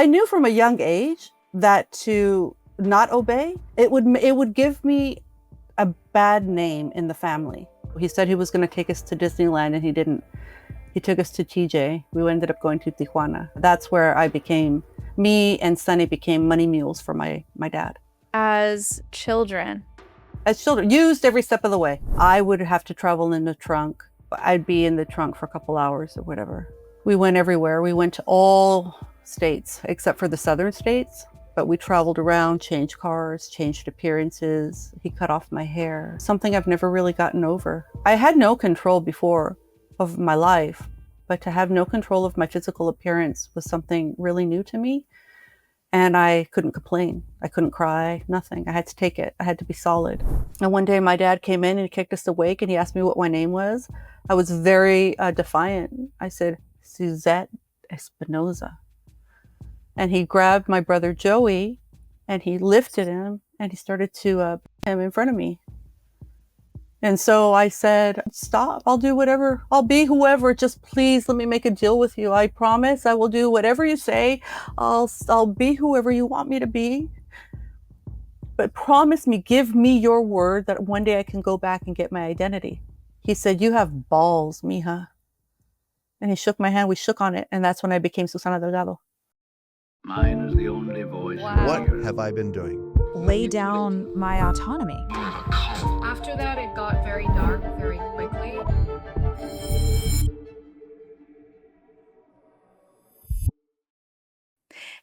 I knew from a young age that to not obey, it would give me a bad name in the family. He said he was going to take us to Disneyland and he didn't. He took us to TJ. We ended up going to Tijuana. That's where me and Sonny became money mules for my dad. As children, used every step of the way. I would have to travel in the trunk. I'd be in the trunk for a couple hours or whatever. We went everywhere. We went to all states except for the southern states, but we traveled around, changed cars, changed appearances. He cut off my hair, something I've never really gotten over. I had no control before of my life, but to have no control of my physical appearance was something really new to me. And I couldn't complain. I couldn't cry, nothing. I had to take it. I had to be solid. And one day my dad came in and he kicked us awake and he asked me what my name was. I was very defiant. I said, Zett Espinoza. And he grabbed my brother Joey and he lifted him and he started to him in front of me. And so I said, stop, I'll do whatever, I'll be whoever, just please let me make a deal with you. I promise I will do whatever you say. I'll be whoever you want me to be. But promise me, give me your word that one day I can go back and get my identity. He said, you have balls, mija. And he shook my hand, we shook on it. And that's when I became Susana Delgado. Mine is the only voice. Wow. What have I been doing? Lay down my autonomy. After that, it got very dark very quickly.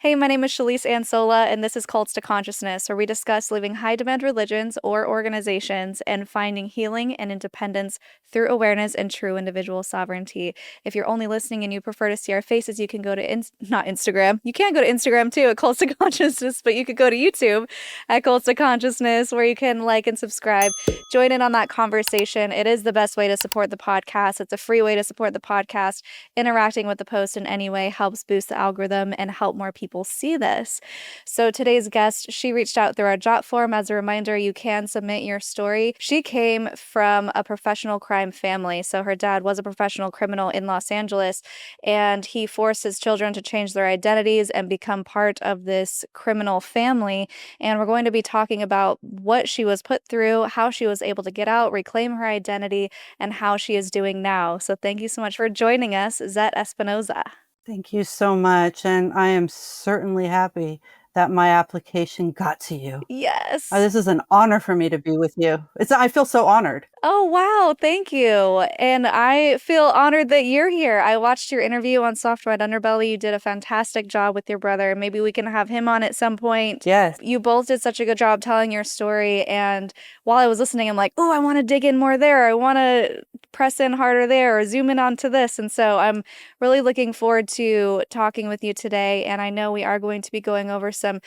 Hey, my name is Shalise Ansola, and this is Cults to Consciousness, where we discuss living high-demand religions or organizations and finding healing and independence through awareness and true individual sovereignty. If you're only listening and you prefer to see our faces, you can go to not Instagram. You can go to Instagram too at Cults to Consciousness, but you could go to YouTube at Cults to Consciousness, where you can like and subscribe. Join in on that conversation. It is the best way to support the podcast. It's a free way to support the podcast. Interacting with the post in any way helps boost the algorithm and help more people see this. So today's guest, she reached out through our jot form. As a reminder, you can submit your story. She came from a professional crime family. So her dad was a professional criminal in Los Angeles, and he forced his children to change their identities and become part of this criminal family. And we're going to be talking about what she was put through, how she was able to get out, reclaim her identity, and how she is doing now. So thank you so much for joining us, Zett Espinoza. Thank you so much. And I am certainly happy that my application got to you. Yes. This is an honor for me to be with you. I feel so honored. Oh, wow. Thank you. And I feel honored that you're here. I watched your interview on Soft White Underbelly. You did a fantastic job with your brother. Maybe we can have him on at some point. Yes. You both did such a good job telling your story. And while I was listening, I'm like, oh, I want to dig in more there. I want to press in harder there or zoom in onto this. And so I'm really looking forward to talking with you today. And I know we are going to be going over some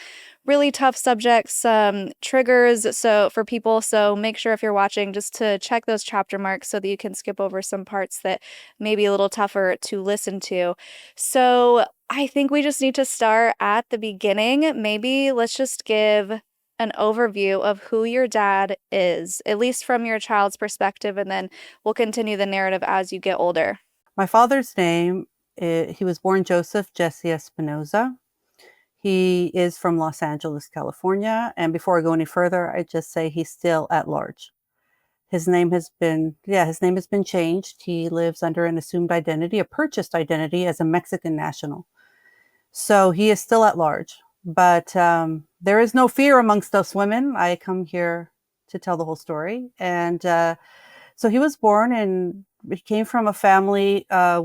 really tough subjects, some triggers for people. So make sure if you're watching just to check those chapter marks so that you can skip over some parts that may be a little tougher to listen to. So I think we just need to start at the beginning. Maybe let's just give an overview of who your dad is, at least from your child's perspective, and then we'll continue the narrative as you get older. My father's name, he was born Joseph Jesse Espinoza. He is from Los Angeles, California. And before I go any further, I just say he's still at large. His name has been changed. He lives under an assumed identity, a purchased identity as a Mexican national. So he is still at large. But there is no fear amongst us women. I come here to tell the whole story. And so he was born and he came from a family a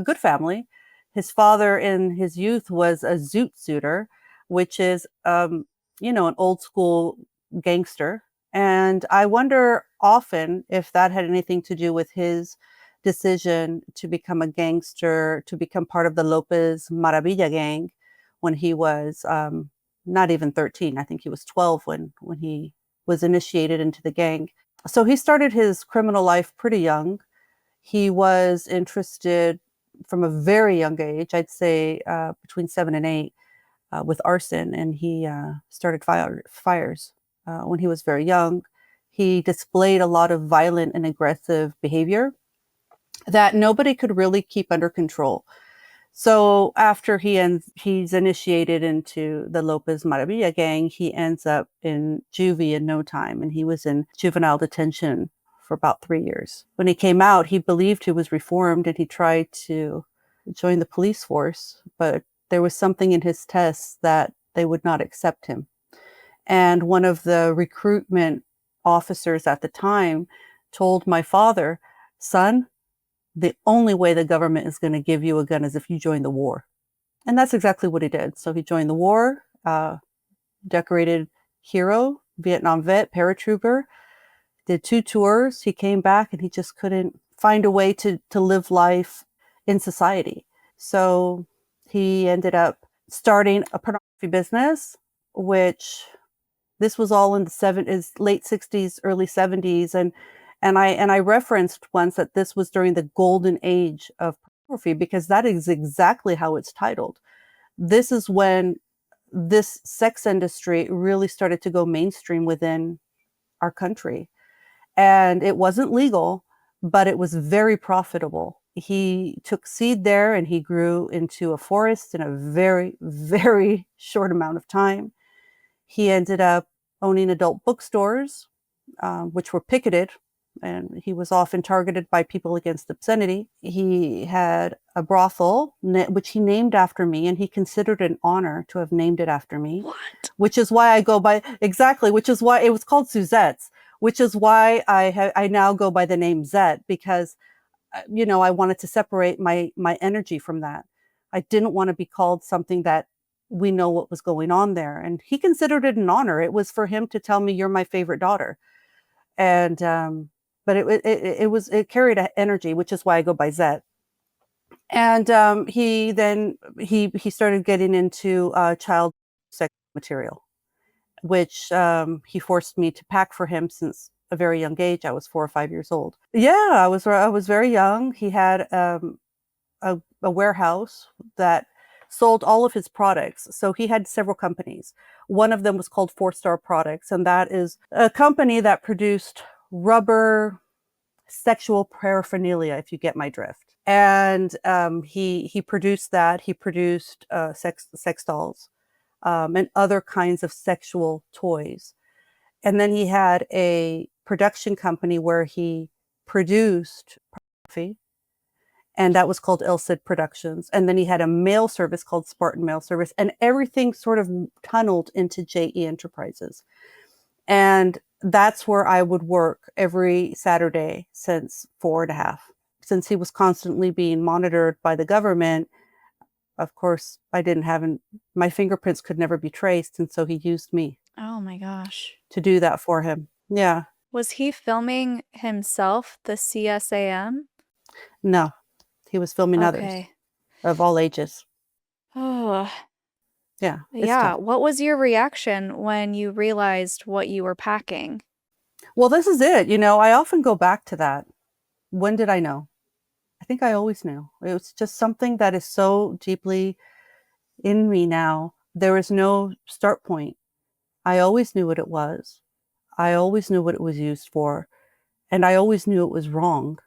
good family. His father in his youth was a zoot suiter, which is, an old school gangster. And I wonder often if that had anything to do with his decision to become a gangster, to become part of the Lopez Maravilla gang when he was not even 13. I think he was 12 when he was initiated into the gang. So he started his criminal life pretty young. He was interested from a very young age, I'd say between 7 and 8, with arson. And he started fires when he was very young. He displayed a lot of violent and aggressive behavior that nobody could really keep under control. So after he's initiated into the Lopez Maravilla gang, he ends up in juvie in no time, and he was in juvenile detention for about 3 years. When he came out, he believed he was reformed, and he tried to join the police force, but there was something in his tests that they would not accept him. And one of the recruitment officers at the time told my father, "Son, the only way the government is going to give you a gun is if you join the war." And that's exactly what he did. So he joined the war, decorated hero, Vietnam vet, paratrooper, did 2 tours. He came back and he just couldn't find a way to live life in society. So he ended up starting a pornography business, which this was all in the late 60s, early 70s. And I referenced once that this was during the golden age of pornography, because that is exactly how it's titled. This is when this sex industry really started to go mainstream within our country. And it wasn't legal, but it was very profitable. He took seed there and he grew into a forest in a very, very short amount of time. He ended up owning adult bookstores, which were picketed, and he was often targeted by people against obscenity. He had a brothel, which he named after me, and he considered it an honor to have named it after me. What? Which is why I go by, exactly, which is why it was called Suzette's, which is why I now go by the name Zett, because I wanted to separate my energy from that. I didn't want to be called something that we know what was going on there. And he considered it an honor. It was for him to tell me, "You're my favorite daughter." And but it carried an energy, which is why I go by Zett. And he started getting into child sex material, which he forced me to pack for him since a very young age. I was 4 or 5 years old. Yeah, I was very young. He had a warehouse that sold all of his products. So he had several companies. One of them was called 4-Star Products, and that is a company that produced rubber sexual paraphernalia, if you get my drift. And he produced that. He produced sex dolls and other kinds of sexual toys. And then he had a production company where he produced pornography, and that was called Ilcid Productions. And then he had a mail service called Spartan Mail Service, and everything sort of tunneled into JE Enterprises. And that's where I would work every Saturday since 4.5. Since he was constantly being monitored by the government, of course, my fingerprints could never be traced. And so he used me Oh my gosh. to do that for him. Yeah. Was he filming himself, the CSAM? No, he was filming others Okay. of all ages. Oh, Yeah. It's yeah. tough. What was your reaction when you realized what you were packing? Well, this is it. I often go back to that. When did I know? I think I always knew. It was just something that is so deeply in me now. There is no start point. I always knew what it was. I always knew what it was used for. And I always knew it was wrong.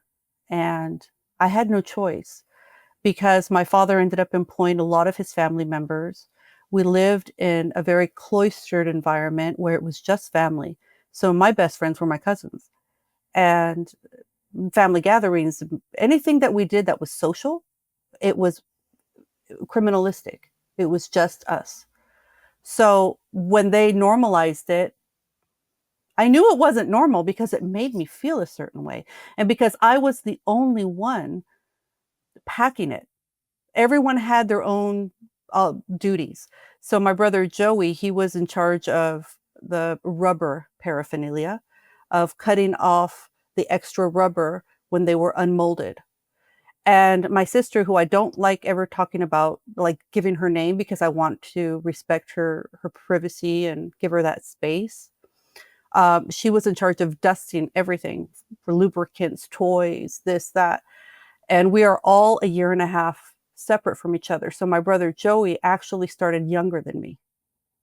And I had no choice, because my father ended up employing a lot of his family members. We lived in a very cloistered environment where it was just family. So my best friends were my cousins. And family gatherings, anything that we did that was social, it was criminalistic. It was just us. So when they normalized it, I knew it wasn't normal because it made me feel a certain way. And because I was the only one packing it. Everyone had their own duties. So my brother Joey, he was in charge of the rubber paraphernalia, of cutting off the extra rubber when they were unmolded. And my sister, who I don't like ever talking about, like giving her name, because I want to respect her privacy and give her that space. She was in charge of dusting everything for lubricants, toys, this, that. And we are all 1.5 years separate from each other. So my brother Joey actually started younger than me.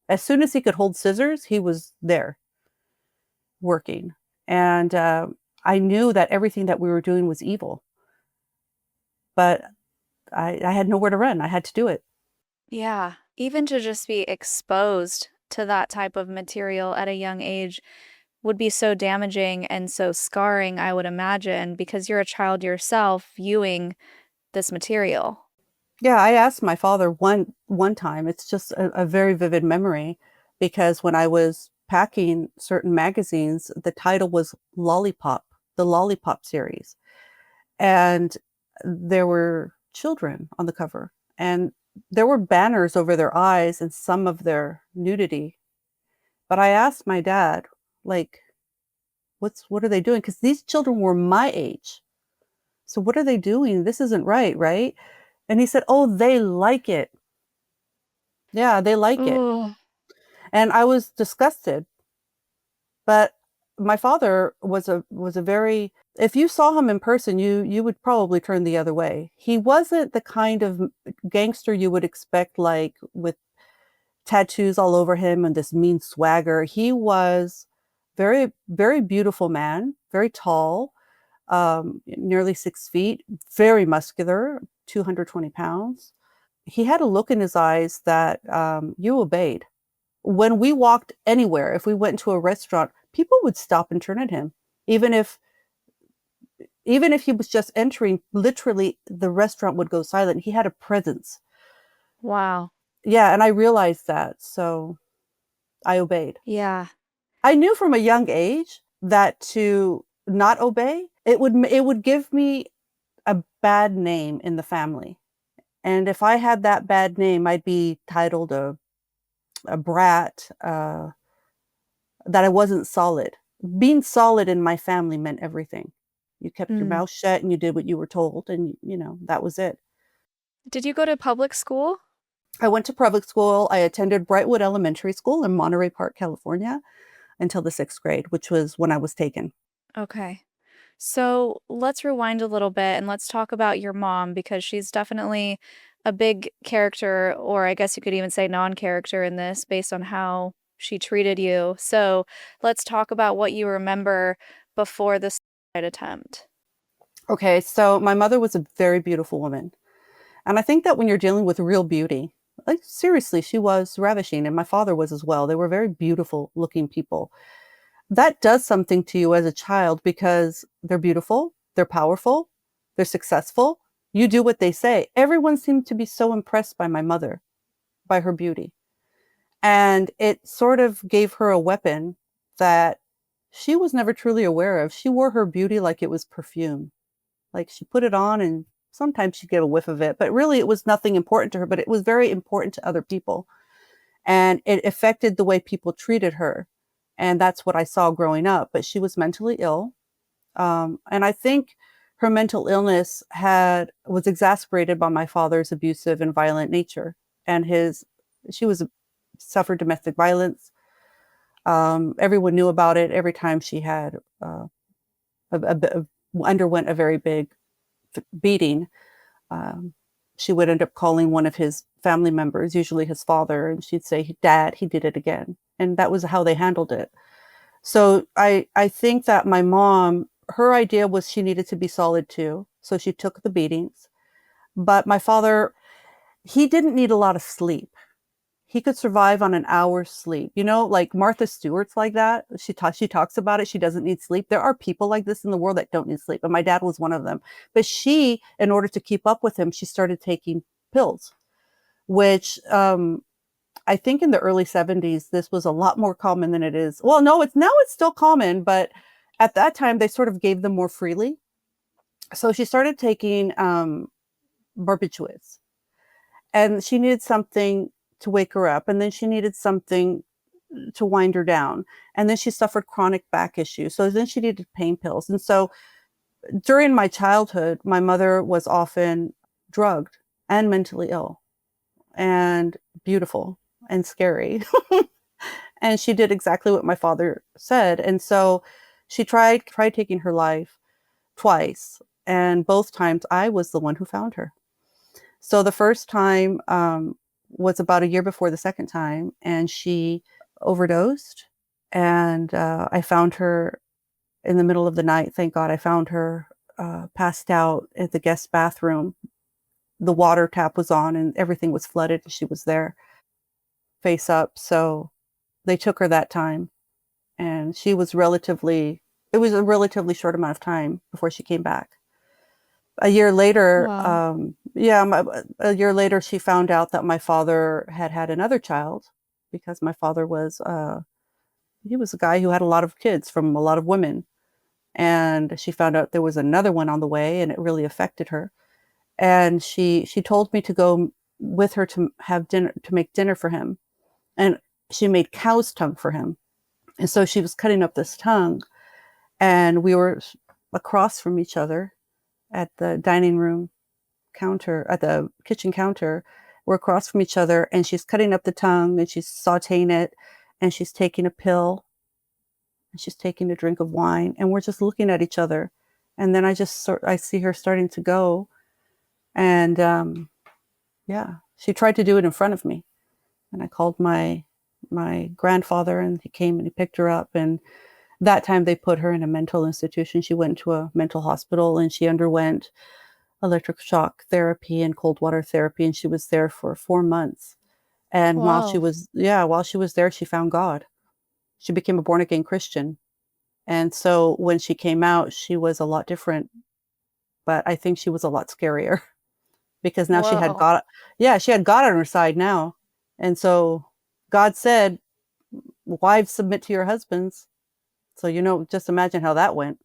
As soon as he could hold scissors, he was there working. And I knew that everything that we were doing was evil. But I had nowhere to run. I had to do it. Yeah. Even to just be exposed to that type of material at a young age would be so damaging and so scarring, I would imagine, because you're a child yourself viewing this material. Yeah, I asked my father one time. It's just a very vivid memory because when I was packing certain magazines, the title was Lollipop, the Lollipop series. And there were children on the cover, and there were banners over their eyes and some of their nudity. But I asked my dad, like, what are they doing? Because these children were my age. So what are they doing? This isn't right, right? And he said, "Oh, they like it. Yeah, they like it." Ooh. And I was disgusted. But my father was a very, if you saw him in person, you would probably turn the other way. He wasn't the kind of gangster you would expect, like with tattoos all over him and this mean swagger. He was very, very beautiful man, very tall, nearly 6 feet, very muscular, 220 pounds. He had a look in his eyes that you obeyed. When we walked anywhere, if we went to a restaurant, people would stop and turn at him. Even if even if he was just entering, literally the restaurant would go silent. He had a presence. Wow. Yeah, and I realized that, so I obeyed. Yeah. I knew from a young age that to not obey, it would give me a bad name in the family. And if I had that bad name, I'd be titled a brat, that I wasn't solid. Being solid in my family meant everything. You kept your Mm. mouth shut and you did what you were told, and that was it. Did you go to public school? I went to public school. I attended Brightwood Elementary School in Monterey Park, California, until the 6th grade, which was when I was taken. Okay. So let's rewind a little bit and let's talk about your mom because she's definitely a big character, or I guess you could even say non-character in this based on how she treated you. So let's talk about what you remember before the suicide attempt. Okay, so my mother was a very beautiful woman. And I think that when you're dealing with real beauty, like seriously, she was ravishing, and my father was as well. They were very beautiful looking people. That does something to you as a child because they're beautiful, they're powerful, they're successful. You do what they say. Everyone seemed to be so impressed by my mother, by her beauty. And it sort of gave her a weapon that she was never truly aware of. She wore her beauty like it was perfume. Like she put it on and sometimes she'd get a whiff of it, but really it was nothing important to her, but it was very important to other people. And it affected the way people treated her. And that's what I saw growing up. But she was mentally ill. And I think her mental illness was exacerbated by my father's abusive and violent nature. And she suffered domestic violence. Everyone knew about it every time she had underwent a very big beating. She would end up calling one of his family members, usually his father, and she'd say, "Dad, he did it again." And that was how they handled it. So I think that my mom, her idea was she needed to be solid too. So she took the beatings. But my father, he didn't need a lot of sleep. He could survive on an hour's sleep. Like Martha Stewart's like that. She talks about it. She doesn't need sleep. There are people like this in the world that don't need sleep. And my dad was one of them. But she, in order to keep up with him, she started taking pills, which I think in the early 70s, this was a lot more common than it is. Well, no, it's still common, but at that time they sort of gave them more freely. So she started taking barbiturates, and she needed something to wake her up, and then she needed something to wind her down, and then she suffered chronic back issues. So then she needed pain pills. And so during my childhood, my mother was often drugged and mentally ill and beautiful and scary. And she did exactly what my father said. And so she tried taking her life twice. And both times I was the one who found her. So the first time was about a year before the second time, and she overdosed. And I found her in the middle of the night. Thank God I found her passed out at the guest bathroom the water tap was on and everything was flooded and she was there face up. So they took her that time, and it was a relatively short amount of time before she came back. A year later, Wow. a year later, she found out that my father had another child, because my father he was a guy who had a lot of kids from a lot of women. And she found out there was another one on the way, and it really affected her. And she told me to go with her to have dinner, to make dinner for him. And she made cow's tongue for him. And so she was cutting up this tongue, and we were across from each other at the dining room counter, at the kitchen counter. We're across from each other, and she's cutting up the tongue, and she's sauteing it, and she's taking a pill, and she's taking a drink of wine, and we're just looking at each other. And then I see her starting to go, and she tried to do it in front of me, and I called my grandfather, and he came and he picked her up. And that time they put her in a mental institution. She went to a mental hospital, and she underwent electric shock therapy and cold water therapy, and she was there for 4 months. And while she Wow. was there, she found God. She became a born again Christian. And so when she came out, she was a lot different, but I think she was a lot scarier because now she had Whoa. God. Yeah, she had God on her side now. And so God said, wives, submit to your husbands. So, just imagine how that went.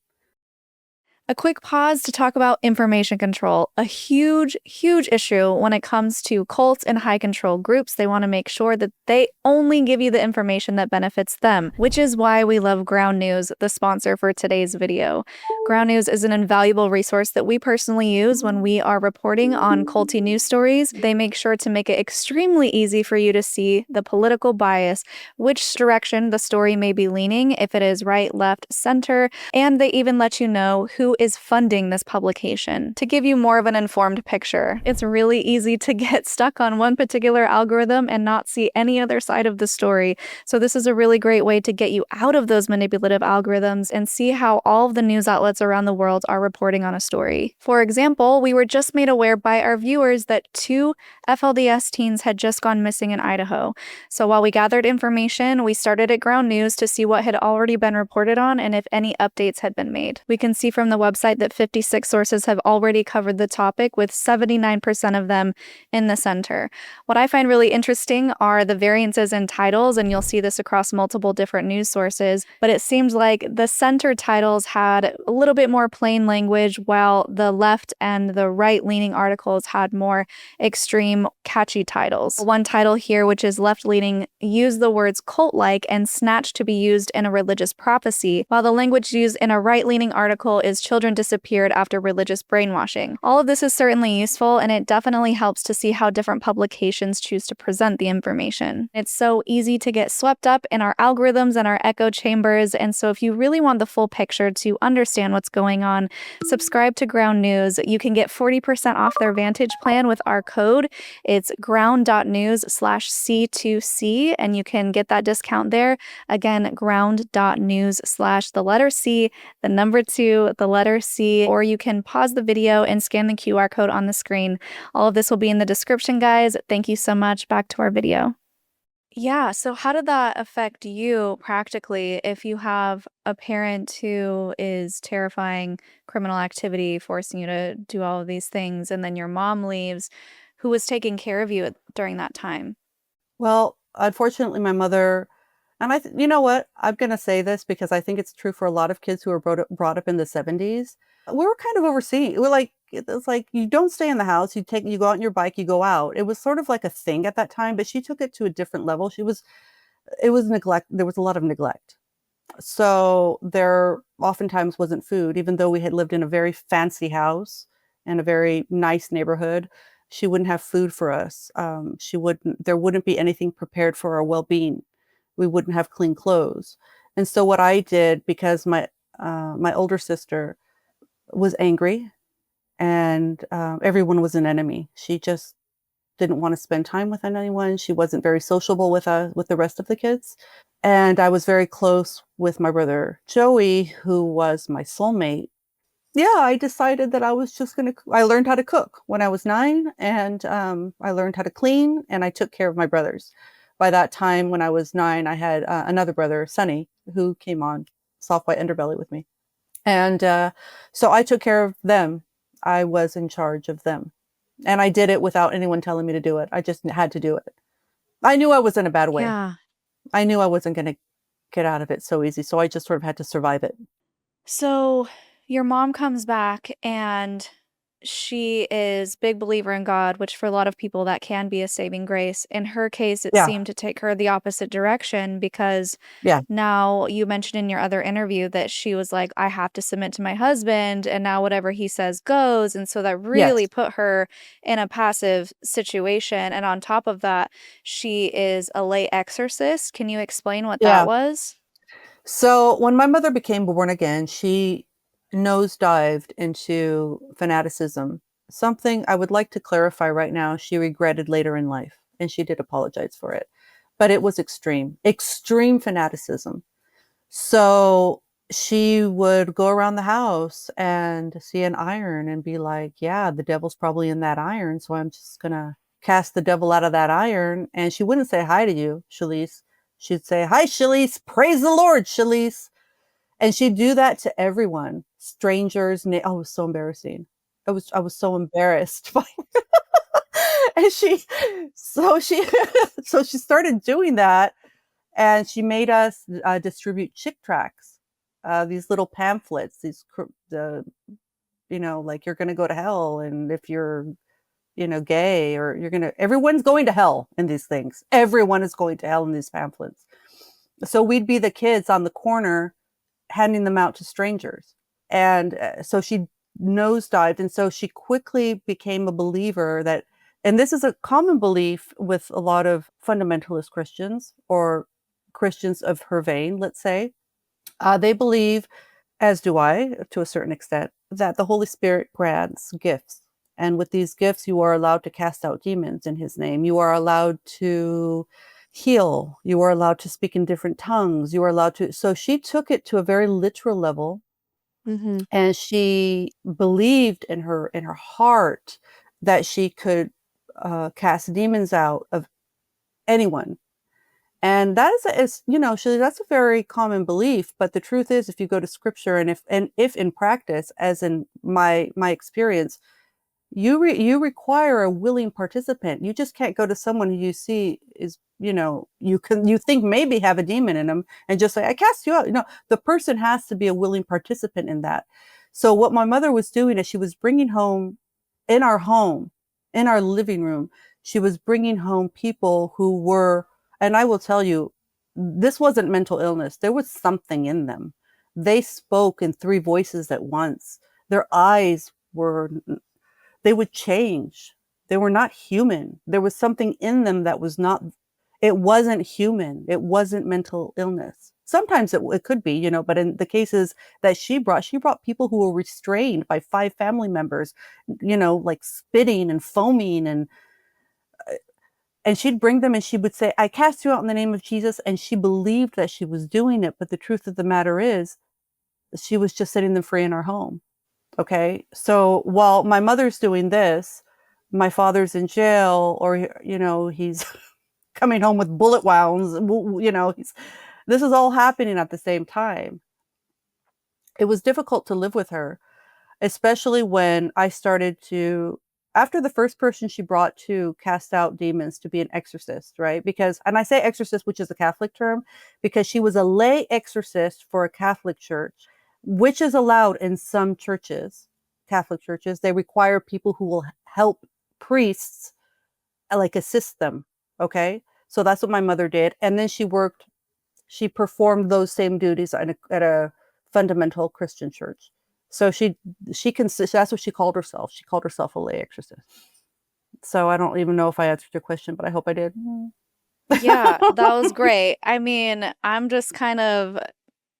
A quick pause to talk about information control, a huge, huge issue when it comes to cults and high control groups. They want to make sure that they only give you the information that benefits them, which is why we love Ground News, the sponsor for today's video. Ground News is an invaluable resource that we personally use when we are reporting on culty news stories. They make sure to make it extremely easy for you to see the political bias, which direction the story may be leaning, if it is right, left, center, and they even let you know who is funding this publication to give you more of an informed picture. It's really easy to get stuck on one particular algorithm and not see any other side of the story. So this is a really great way to get you out of those manipulative algorithms and see how all of the news outlets around the world are reporting on a story. For example, we were just made aware by our viewers that 2 FLDS teens had just gone missing in Idaho. So while we gathered information, we started at Ground News to see what had already been reported on and if any updates had been made. We can see from the website that 56 sources have already covered the topic, with 79% of them in the center. What I find really interesting are the variances in titles, and you'll see this across multiple different news sources, but it seems like the center titles had a little bit more plain language, while the left and the right-leaning articles had more extreme, catchy titles. One title here, which is left-leaning, used the words cult-like and snatched to be used in a religious prophecy, while the language used in a right-leaning article is children disappeared after religious brainwashing. All of this is certainly useful, and it definitely helps to see how different publications choose to present the information. It's so easy to get swept up in our algorithms and our echo chambers, and so if you really want the full picture to understand what's going on, subscribe to Ground News. You can get 40% off their Vantage plan with our code. It's ground.news/C2C, and you can get that discount there. Again, ground.news/the letter C, the number 2, the letter C, or you can pause the video and scan the QR code on the screen. All of this will be in the description, guys. Thank you so much. Back to our video. Yeah, so how did that affect you practically if you have a parent who is terrifying criminal activity, forcing you to do all of these things, and then your mom leaves? Who was taking care of you during that time? Well, unfortunately, my mother, and you know what? I'm going to say this because I think it's true for a lot of kids who were brought up in the 70s. We were kind of overseeing. It's like you don't stay in the house. You go out on your bike, you go out. It was sort of like a thing at that time, but she took it to a different level. It was neglect. There was a lot of neglect. So there oftentimes wasn't food, even though we had lived in a very fancy house and a very nice neighborhood. She wouldn't have food for us. There wouldn't be anything prepared for our well-being. We wouldn't have clean clothes. And so what I did, because my older sister was angry, and everyone was an enemy. She just didn't want to spend time with anyone. She wasn't very sociable with the rest of the kids. And I was very close with my brother Joey, who was my soulmate. yeah, I decided that I was just going to, I learned how to cook when I was 9, and I learned how to clean, and I took care of my brothers. By that time, when I was 9, I had another brother, Sonny, who came on Soft White Underbelly with me. And so I took care of them. I was in charge of them. And I did it without anyone telling me to do it. I just had to do it. I knew I was in a bad way. Yeah. I knew I wasn't going to get out of it so easy. So I just sort of had to survive it. So your mom comes back and she is big believer in God, which for a lot of people that can be a saving grace. In her case, it Yeah. seemed to take her the opposite direction because Yeah. now you mentioned in your other interview that she was like, I have to submit to my husband, and now whatever he says goes. And so that really Yes. put her in a passive situation. And on top of that, she is a lay exorcist. Can you explain what that Yeah. was? So when my mother became born again, she nosedived into fanaticism. Something I would like to clarify right now, she regretted later in life, and she did apologize for it. But it was extreme fanaticism. So she would go around the house and see an iron and be like, yeah, the devil's probably in that iron. So I'm just going to cast the devil out of that iron. And she wouldn't say hi to you, Shalise. She'd say, hi, Shalise. Praise the Lord, Shalise. And she'd do that to everyone, strangers. Oh, it was so embarrassing. I was so embarrassed. And so she, so she started doing that. And she made us distribute chick tracts, these little pamphlets, like you're going to go to hell. And if you're, gay, or everyone's going to hell in these things. Everyone is going to hell in these pamphlets. So we'd be the kids on the corner handing them out to strangers. And so she nosedived. And so she quickly became a believer that, and this is a common belief with a lot of fundamentalist Christians or Christians of her vein, let's say. They believe, as do I to a certain extent, that the Holy Spirit grants gifts. And with these gifts, you are allowed to cast out demons in his name. You are allowed to heal. You are allowed to speak in different tongues. You are allowed to. So she took it to a very literal level. Mm-hmm. And she believed in her heart that she could cast demons out of anyone. And that is that's a very common belief. But the truth is, if you go to scripture and if in practice, as in my experience, you require a willing participant. You just can't go to someone who you see is, you think maybe have a demon in them and just say, I cast you out. The person has to be a willing participant in that. So what my mother was doing is she was bringing home, in our living room, she was bringing home people who were, and I will tell you, this wasn't mental illness. There was something in them. They spoke in 3 voices at once. Their eyes they would change. They were not human. There was something in them that was not, it wasn't human. It wasn't mental illness. Sometimes it could be, but in the cases that she brought people who were restrained by 5 family members, like spitting and foaming, and she'd bring them and she would say, I cast you out in the name of Jesus. And she believed that she was doing it. But the truth of the matter is, she was just setting them free in our home. Okay. So while my mother's doing this, my father's in jail, or, he's coming home with bullet wounds, this is all happening at the same time. It was difficult to live with her, especially when I started to, after the first person she brought to cast out demons to be an exorcist, right? Because, and I say exorcist, which is a Catholic term, because she was a lay exorcist for a Catholic church, which is allowed in some churches, Catholic churches. They require people who will help priests, like assist them. Okay. So that's what my mother did. And then she performed those same duties at a fundamental Christian church. So that's what she called herself. She called herself a lay exorcist. So I don't even know if I answered your question, but I hope I did. Yeah, that was great. I mean, I'm just kind of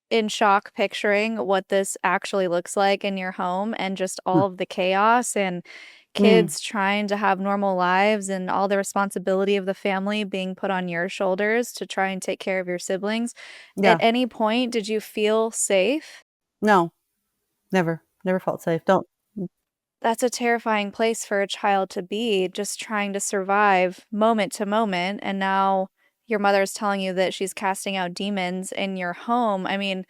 in shock picturing what this actually looks like in your home and just all of the chaos and Mm. kids trying to have normal lives and all the responsibility of the family being put on your shoulders to try and take care of your siblings. At Yeah. any point, did you feel safe? No, never. Never felt safe. Don't. That's a terrifying place for a child to be, just trying to survive moment to moment, and now your mother is telling you that she's casting out demons in your home. I mean,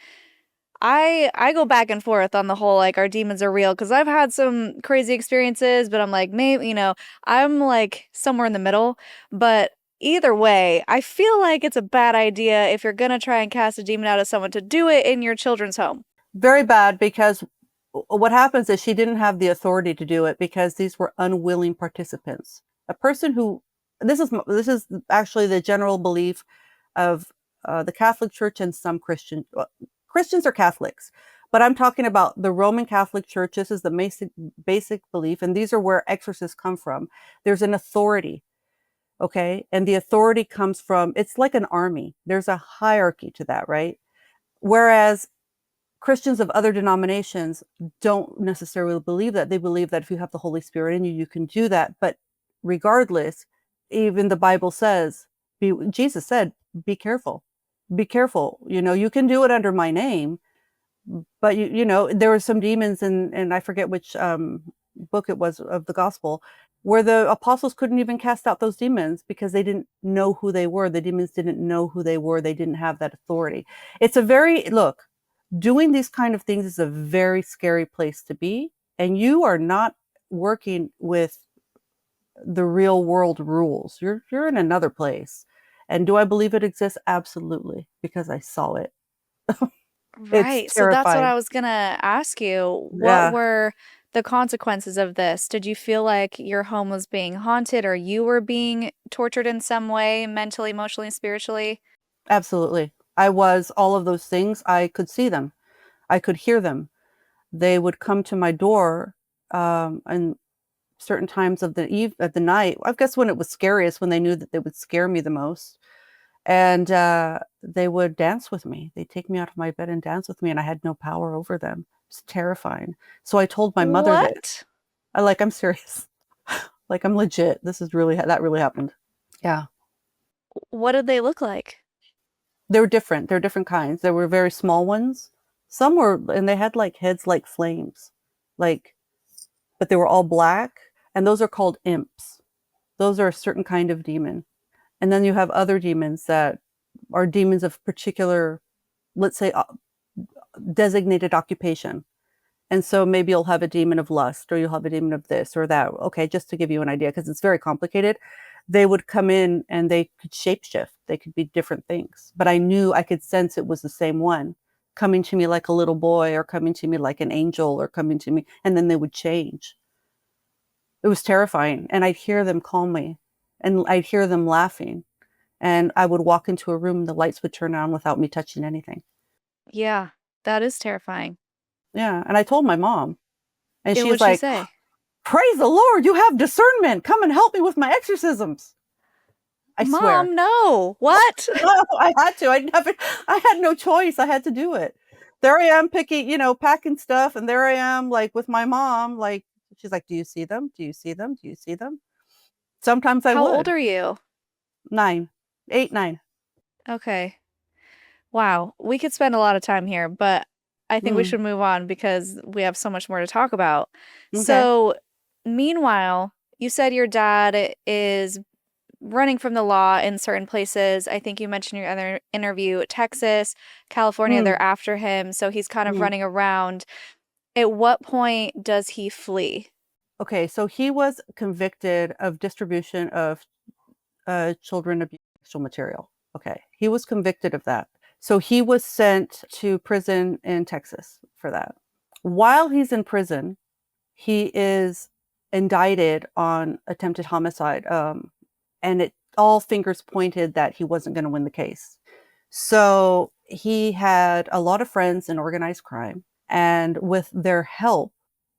I go back and forth on the whole, like, our demons are real, because 'cause I've had some crazy experiences, but I'm like, maybe, I'm, like, somewhere in the middle, but either way, I feel like it's a bad idea if you're gonna try and cast a demon out of someone to do it in your children's home. Very bad, because what happens is she didn't have the authority to do it because these were unwilling participants. A person who this is actually the general belief of the Catholic Church and some Christians are Catholics, but I'm talking about the Roman Catholic Church. This is the basic belief, and these are where exorcists come from. There's an authority, okay, and the authority comes from. It's like an army. There's a hierarchy to that, right? Whereas Christians of other denominations don't necessarily believe that. They believe that if you have the Holy Spirit in you, you can do that. But regardless, even the Bible says, Jesus said, be careful. Be careful. You can do it under my name, but there were some demons and I forget which book it was of the gospel, where the apostles couldn't even cast out those demons because they didn't know who they were. The demons didn't know who they were. They didn't have that authority. It's a very, look, doing these kind of things is a very scary place to be, and you are not working with the real world rules. You're in another place. And do I believe it exists? Absolutely, because I saw it. It's Right. So that's what terrifying. I was gonna ask you. What Yeah, were the consequences of this? Did you feel like your home was being haunted or you were being tortured in some way, mentally, emotionally, spiritually? absolutely. I was all of those things. I could see them. I could hear them. They would come to my door, and certain times of the night. I guess when it was scariest, when they knew that they would scare me the most. And they would dance with me. They'd take me out of my bed and dance with me, and I had no power over them. It's terrifying. So I told my mother this. What? I'm serious. Like, I'm legit. This is really that really happened. Yeah. What did they look like? They were different. They're different kinds. There were very small ones. Some were, and they had like heads like flames, like, but they were all black. And those are called imps. Those are a certain kind of demon. And then you have other demons that are demons of particular, let's say, designated occupation. And so maybe you'll have a demon of lust, or you'll have a demon of this or that. Okay, just to give you an idea, because it's very complicated. They would come in and they could shapeshift. They could be different things. But I could sense it was the same one coming to me like a little boy, or coming to me like an angel, or coming to me, and then they would change. It was terrifying. And I'd hear them call me, and I'd hear them laughing. And I would walk into a room, the lights would turn on without me touching anything. Yeah, that is terrifying. Yeah. And I told my mom, and And she's what'd she like, say? praise the Lord, you have discernment. Come and help me with my exorcisms. I swear. Mom, no. What? No, I had to. I had no choice. I had to do it. There I am packing stuff. And there I am, like, with my mom, like, she's like, do you see them? Do you see them? Do you see them? Sometimes I How old would. are you? 9, 8, 9. Okay. Wow. We could spend a lot of time here, but I think we Mm, should move on because we have so much more to talk about. okay. So, meanwhile, you said your dad is running from the law in certain places. I think you mentioned in your other interview, Texas, California, Mm, they're after him. So he's kind of mm. running around. At what point does he flee? Okay, so he was convicted of distribution of children abuse sexual material. Okay, he was convicted of that. So he was sent to prison in Texas for that. While he's in prison, he is indicted on attempted homicide, and it all fingers pointed that he wasn't going to win the case. So he had a lot of friends in organized crime, and with their help,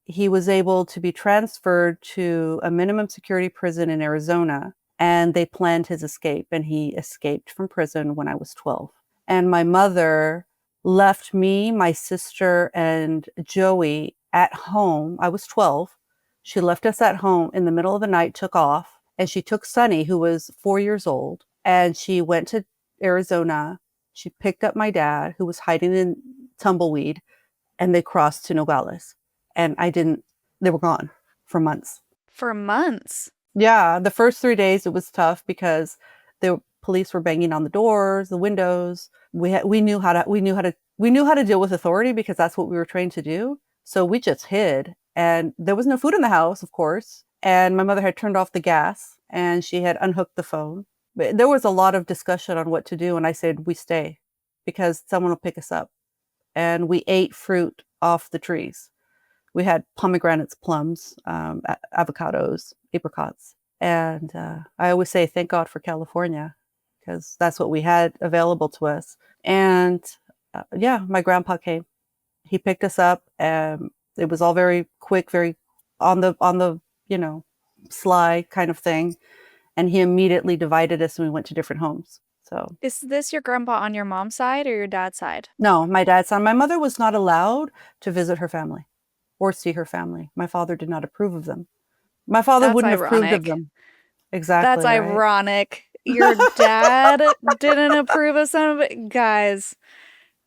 he was able to be transferred to a minimum security prison in Arizona, and they planned his escape, and he escaped from prison when I was 12. And my mother left me, my sister, and Joey at home. I was 12. She left us at home in the middle of the night, took off, and she took Sonny, who was 4 years old, and she went to Arizona. She picked up my dad, who was hiding in tumbleweed, and they crossed to Nogales. And they were gone for months. For months. Yeah, the first 3 days it was tough because the police were banging on the doors, the windows. We knew how to deal with authority because that's what we were trained to do. So we just hid, and there was no food in the house, of course. And my mother had turned off the gas, and she had unhooked the phone. But there was a lot of discussion on what to do, and I said we stay because someone will pick us up. And we ate fruit off the trees. We had pomegranates, plums, avocados, apricots. And I always say, thank God for California, because that's what we had available to us. And yeah, my grandpa came. He picked us up, and it was all very quick, very on the sly kind of thing. And he immediately divided us, and we went to different homes. So Is this your grandpa on your mom's side or your dad's side? no, my dad's son. My mother was not allowed to visit her family or see her family. My father did not approve of them. My father That's wouldn't have approved of ironic. them. That's Exactly, right? ironic. Your dad didn't approve of some of it? Guys,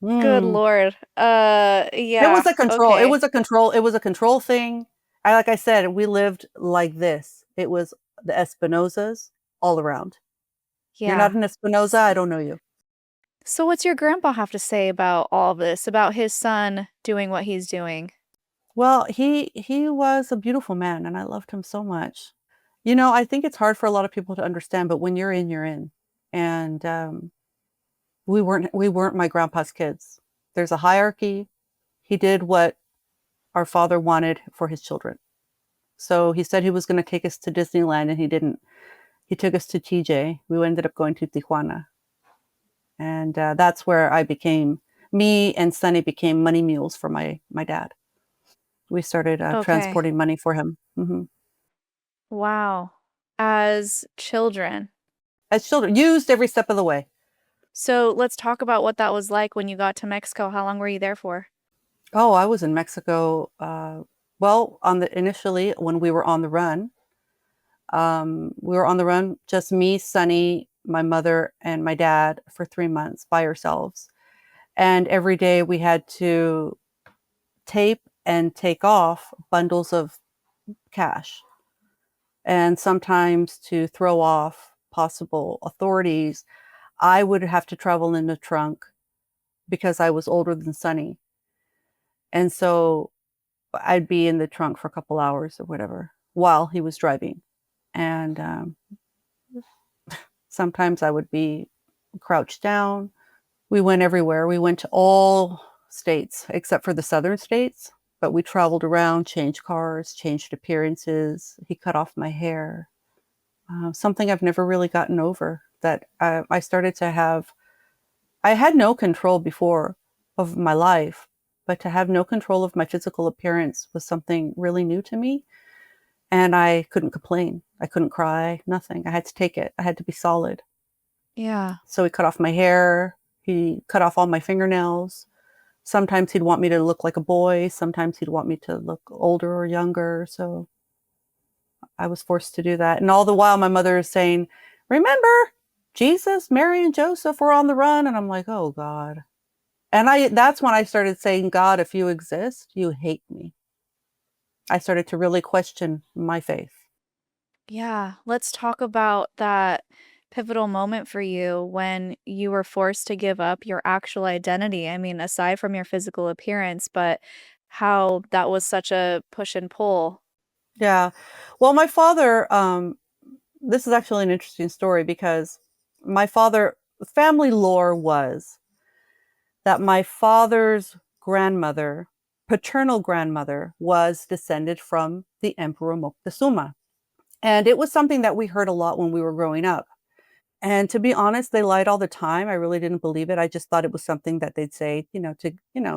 good Mm. Lord. It was Yeah, a control. It okay. was a control. It was a control thing. Like I said, we lived like this. It was the Espinosas all around. You're not Yeah. an Espinoza, I don't know you. So what's your grandpa have to say about all of this, about his son doing what he's doing? Well, he was a beautiful man, and I loved him so much. I think it's hard for a lot of people to understand, but when you're in, you're in. And we weren't my grandpa's kids. There's a hierarchy. He did what our father wanted for his children. So he said he was going to take us to Disneyland, and he didn't. He took us to TJ. We ended up going to Tijuana, and that's where me and Sonny became money mules for my dad. We started Okay. transporting money for him. Wow. As children. As children, used every step of the way. So let's talk about what that was like when you got to Mexico. How long were you there for? Oh, I was in Mexico. Well, initially when we were on the run. We were on the run, just me, Sonny, my mother, and my dad for 3 months by ourselves. And every day we had to tape and take off bundles of cash. And sometimes to throw off possible authorities, I would have to travel in the trunk because I was older than Sonny. And so I'd be in the trunk for a couple hours or whatever while he was driving. And sometimes I would be crouched down. We went everywhere. We went to all states except for the southern states, but we traveled around, changed cars, changed appearances. He cut off my hair. Something I've never really gotten over, that I started to have. I had no control before of my life, but to have no control of my physical appearance was something really new to me. And I couldn't complain. I couldn't cry, nothing. I had to take it. I had to be solid. Yeah. So he cut off my hair. He cut off all my fingernails. Sometimes he'd want me to look like a boy. Sometimes he'd want me to look older or younger. So I was forced to do that. And all the while, my mother is saying, remember, Jesus, Mary, and Joseph were on the run. And I'm like, oh, God. And that's when I started saying, God, if you exist, you hate me. I started to really question my faith. Yeah. Let's talk about that pivotal moment for you when you were forced to give up your actual identity. I mean, aside from your physical appearance, but how that was such a push and pull. Yeah. Well, my father, this is actually an interesting story because my father, family lore was that my father's grandmother, paternal grandmother, was descended from the Emperor Moctezuma. And it was something that we heard a lot when we were growing up. And to be honest, they lied all the time. I really didn't believe it. I just thought it was something that they'd say,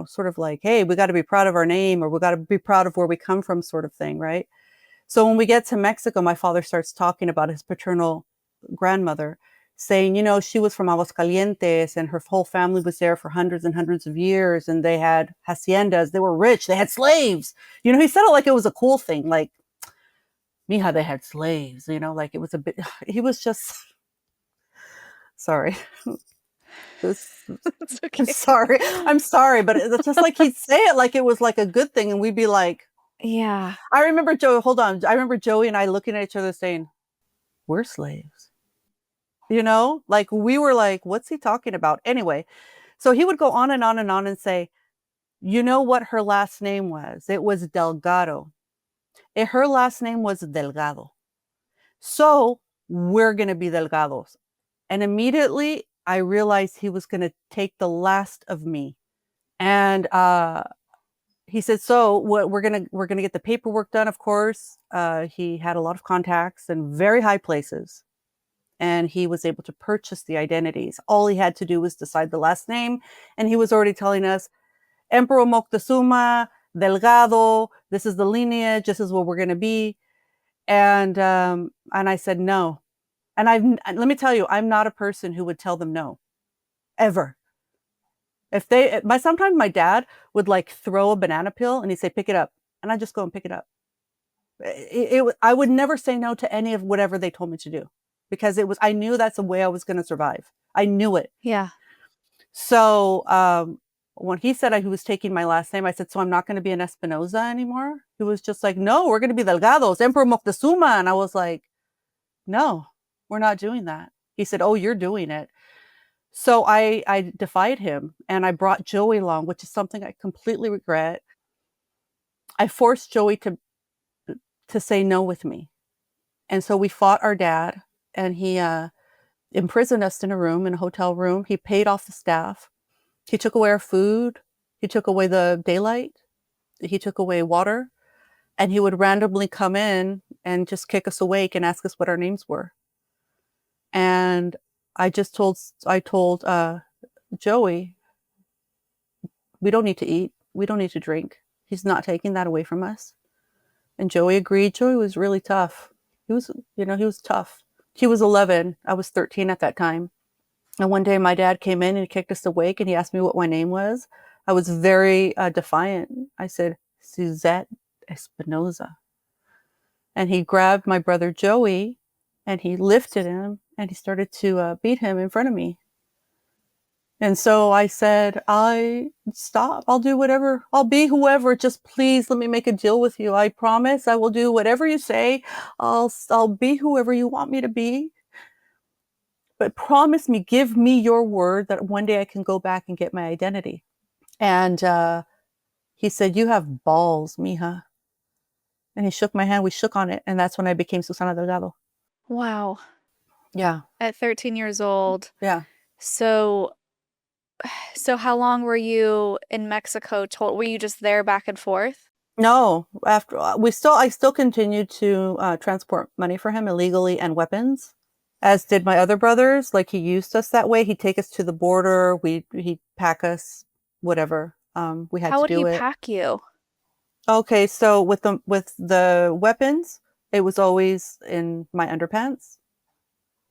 sort of like, hey, we got to be proud of our name, or we got to be proud of where we come from, sort of thing, right? So when we get to Mexico, my father starts talking about his paternal grandmother, saying, she was from Aguascalientes and her whole family was there for hundreds and hundreds of years, and they had haciendas. They were rich. They had slaves. He said it like it was a cool thing, like, mija, they had slaves, like it was a bit, he was just, sorry. This, It's I'm okay. sorry. I'm sorry, but it's just like he'd say it like it was like a good thing, and we'd be like, Yeah. I remember Joey, hold on. I remember Joey and I looking at each other saying, we're slaves. You know, like we were like, what's he talking about? Anyway, so he would go on and on and on and say, you know what her last name was? It was Delgado. Her last name was Delgado. So we're going to be Delgados. And immediately I realized he was going to take the last of me. And he said, so what we're going to get the paperwork done. Of course, he had a lot of contacts in very high places. And he was able to purchase the identities. All he had to do was decide the last name. And he was already telling us, Emperor Moctezuma, Delgado, this is the lineage, this is what we're going to be. And I said, no. And let me tell you, I'm not a person who would tell them no, ever. Sometimes my dad would like throw a banana peel and he'd say, pick it up. And I just go and pick it up. I would never say no to any of whatever they told me to do, because I knew that's the way I was going to survive. I knew it. Yeah. So when he said he was taking my last name, I said, so I'm not going to be an Espinoza anymore? He was just like, no, we're going to be Delgados, Emperor Moctezuma. And I was like, no, we're not doing that. He said, oh, you're doing it. So I defied him and I brought Joey along, which is something I completely regret. I forced Joey to say no with me. And so we fought our dad, and he imprisoned us in a hotel room. He paid off the staff. He took away our food. He took away the daylight. He took away water. And he would randomly come in and just kick us awake and ask us what our names were. And I told Joey, we don't need to eat. We don't need to drink. He's not taking that away from us. And Joey agreed. Joey was really tough. He was tough. He was 11. I was 13 at that time. And one day my dad came in and he kicked us awake and he asked me what my name was. I was very defiant. I said, Zett Espinoza. And he grabbed my brother Joey and he lifted him and he started to beat him in front of me. And so I said, stop. I'll do whatever. I'll be whoever. Just please let me make a deal with you. I promise I will do whatever you say. I'll be whoever you want me to be. But promise me, give me your word that one day I can go back and get my identity. And he said, you have balls, mija. And he shook my hand. We shook on it. And that's when I became Susana Delgado. Wow. Yeah. At 13 years old. Yeah. So how long were you in Mexico? Were you just there back and forth? No, after I still continued to transport money for him illegally and weapons, as did my other brothers. Like, he used us that way. He'd take us to the border. He'd pack us, whatever. We had How to would do he it. pack you? Okay, so with the weapons, it was always in my underpants.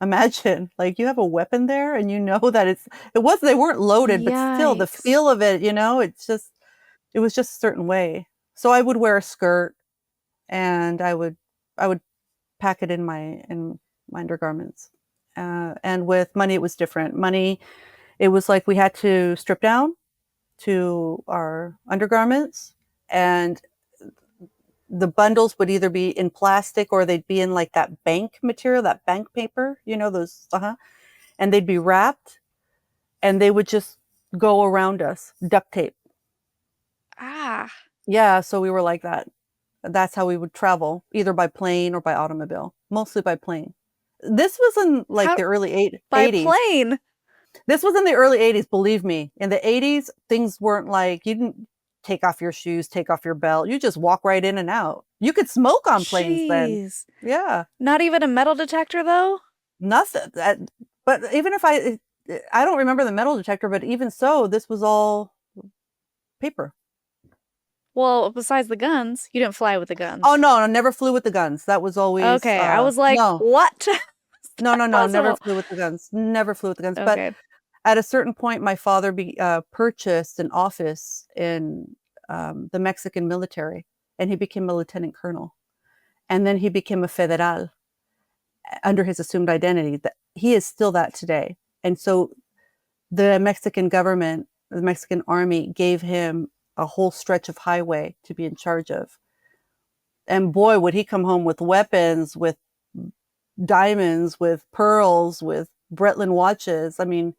Imagine, like, you have a weapon there and you know that they weren't loaded, but still the Yikes. feel of it, it was just a certain way. So I would wear a skirt and I would pack it in my undergarments. And with money, it was different. Money, it was like we had to strip down to our undergarments, and the bundles would either be in plastic or they'd be in like that bank material, that bank paper, those, and they'd be wrapped and they would just go around us, duct tape. Ah. Yeah, so we were like that. That's how we would travel, either by plane or by automobile, mostly by plane. This was in like the early 80s. By plane? This was in the early 80s, believe me. In the 80s, things weren't like, you didn't take off your shoes, take off your belt. You just walk right in and out. You could smoke on planes then. Yeah. Not even a metal detector, though? Nothing. But even if I don't remember the metal detector, but even so, this was all paper. Well, besides the guns, you didn't fly with the guns. Oh, no, I never flew with the guns. That was always... Okay, I was like, no. What? No, never flew with the guns. Never flew with the guns. Okay. But at a certain point, my father purchased an office in the Mexican military, and he became a lieutenant colonel. And then he became a federal under his assumed identity. He is still that today. And so the Mexican army gave him a whole stretch of highway to be in charge of. And boy, would he come home with weapons, with diamonds, with pearls, with Breitling watches. I mean,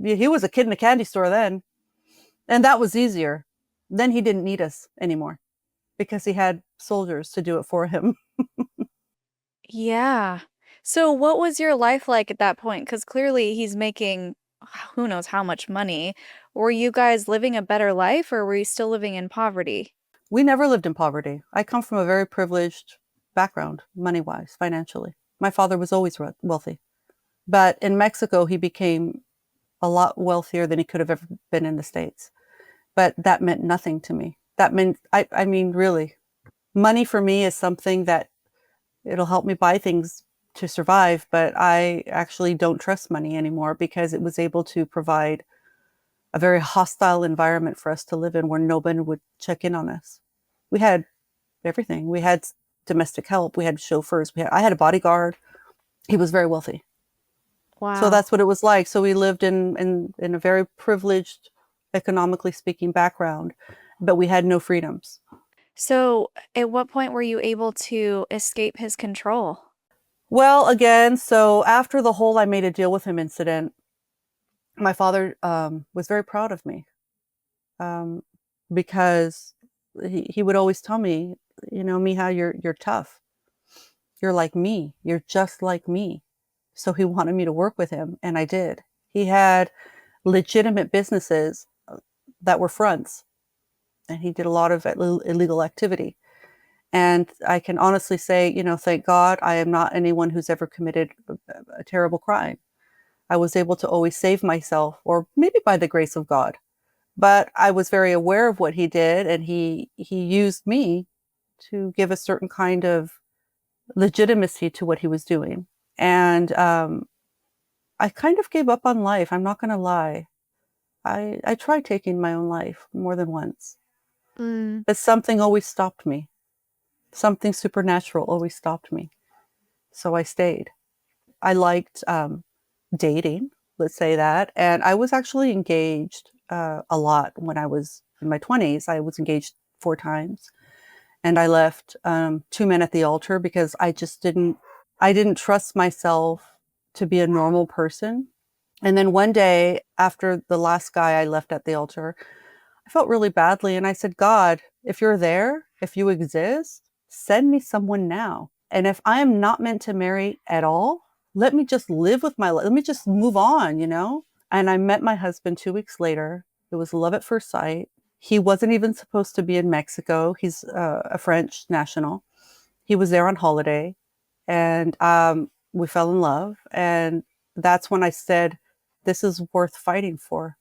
he was a kid in a candy store then. And that was easier. Then he didn't need us anymore because he had soldiers to do it for him. Yeah. So what was your life like at that point? Because clearly he's making who knows how much money. Were you guys living a better life or were you still living in poverty? We never lived in poverty. I come from a very privileged background, money-wise, financially. My father was always wealthy. But in Mexico, he became a lot wealthier than he could have ever been in the States. But that meant nothing to me. That meant, I mean, really, money for me is something that it'll help me buy things to survive, but I actually don't trust money anymore because it was able to provide a very hostile environment for us to live in where nobody would check in on us. We had everything. We had domestic help. We had chauffeurs. I had a bodyguard. He was very wealthy. So Wow. that's what it was like. So we lived in a very privileged, economically speaking, background, but we had no freedoms. So at what point were you able to escape his control? Well, again, so after the whole I made a deal with him incident, my father was very proud of me um, because he would always tell me, you know, Mija, you're tough. You're like me. You're just like me. So he wanted me to work with him, and I did. He had legitimate businesses that were fronts, and he did a lot of illegal activity. And I can honestly say, you know, thank God I am not anyone who's ever committed a terrible crime. I was able to always save myself, or maybe by the grace of God. But I was very aware of what he did, and he used me to give a certain kind of legitimacy to what he was doing. And I kind of gave up on life. I'm not going to lie. I tried taking my own life more than once, Mm. but something always stopped me. Something supernatural always stopped me. So I stayed. I liked dating, let's say that. And I was actually engaged a lot when I was in my 20s. I was engaged 4 times. And I left 2 men at the altar because I didn't trust myself to be a normal person. And then one day after the last guy I left at the altar, I felt really badly. And I said, God, if you're there, if you exist, send me someone now. And if I am not meant to marry at all, let me just live with my life. Let me just move on, you know? And I met my husband 2 weeks later. It was love at first sight. He wasn't even supposed to be in Mexico. He's a French national. He was there on holiday. And we fell in love. And that's when I said, this is worth fighting for.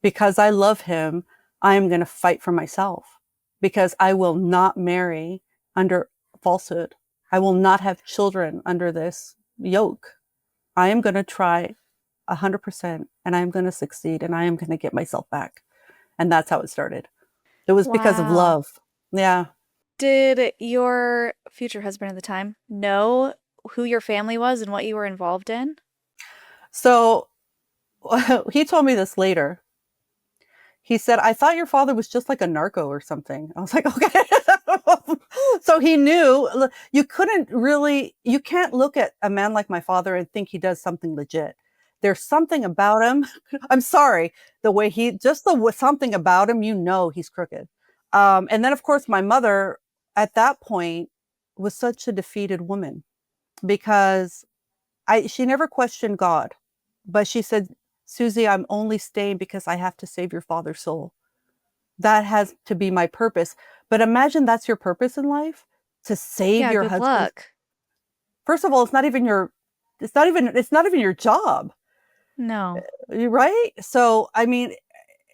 Because I love him, I am going to fight for myself. Because I will not marry under falsehood. I will not have children under this yoke. I am going to try 100% and I am going to succeed and I am going to get myself back. And that's how it started. It was because of Wow. love. Yeah. Did your future husband at the time know who your family was and what you were involved in? So he told me this later. He said, I thought your father was just like a narco or something. I was like, okay. So he knew. You can't look at a man like my father and think he does something legit. There's something about him. I'm sorry. Something about him, you know, he's crooked. And then of course my mother at that point was such a defeated woman because she never questioned God, but she said, Susie, I'm only staying because I have to save your father's soul. That has to be my purpose. But imagine that's your purpose in life, to save Yeah, your good husband. luck. First of all, it's not even your job, No. right? So, I mean,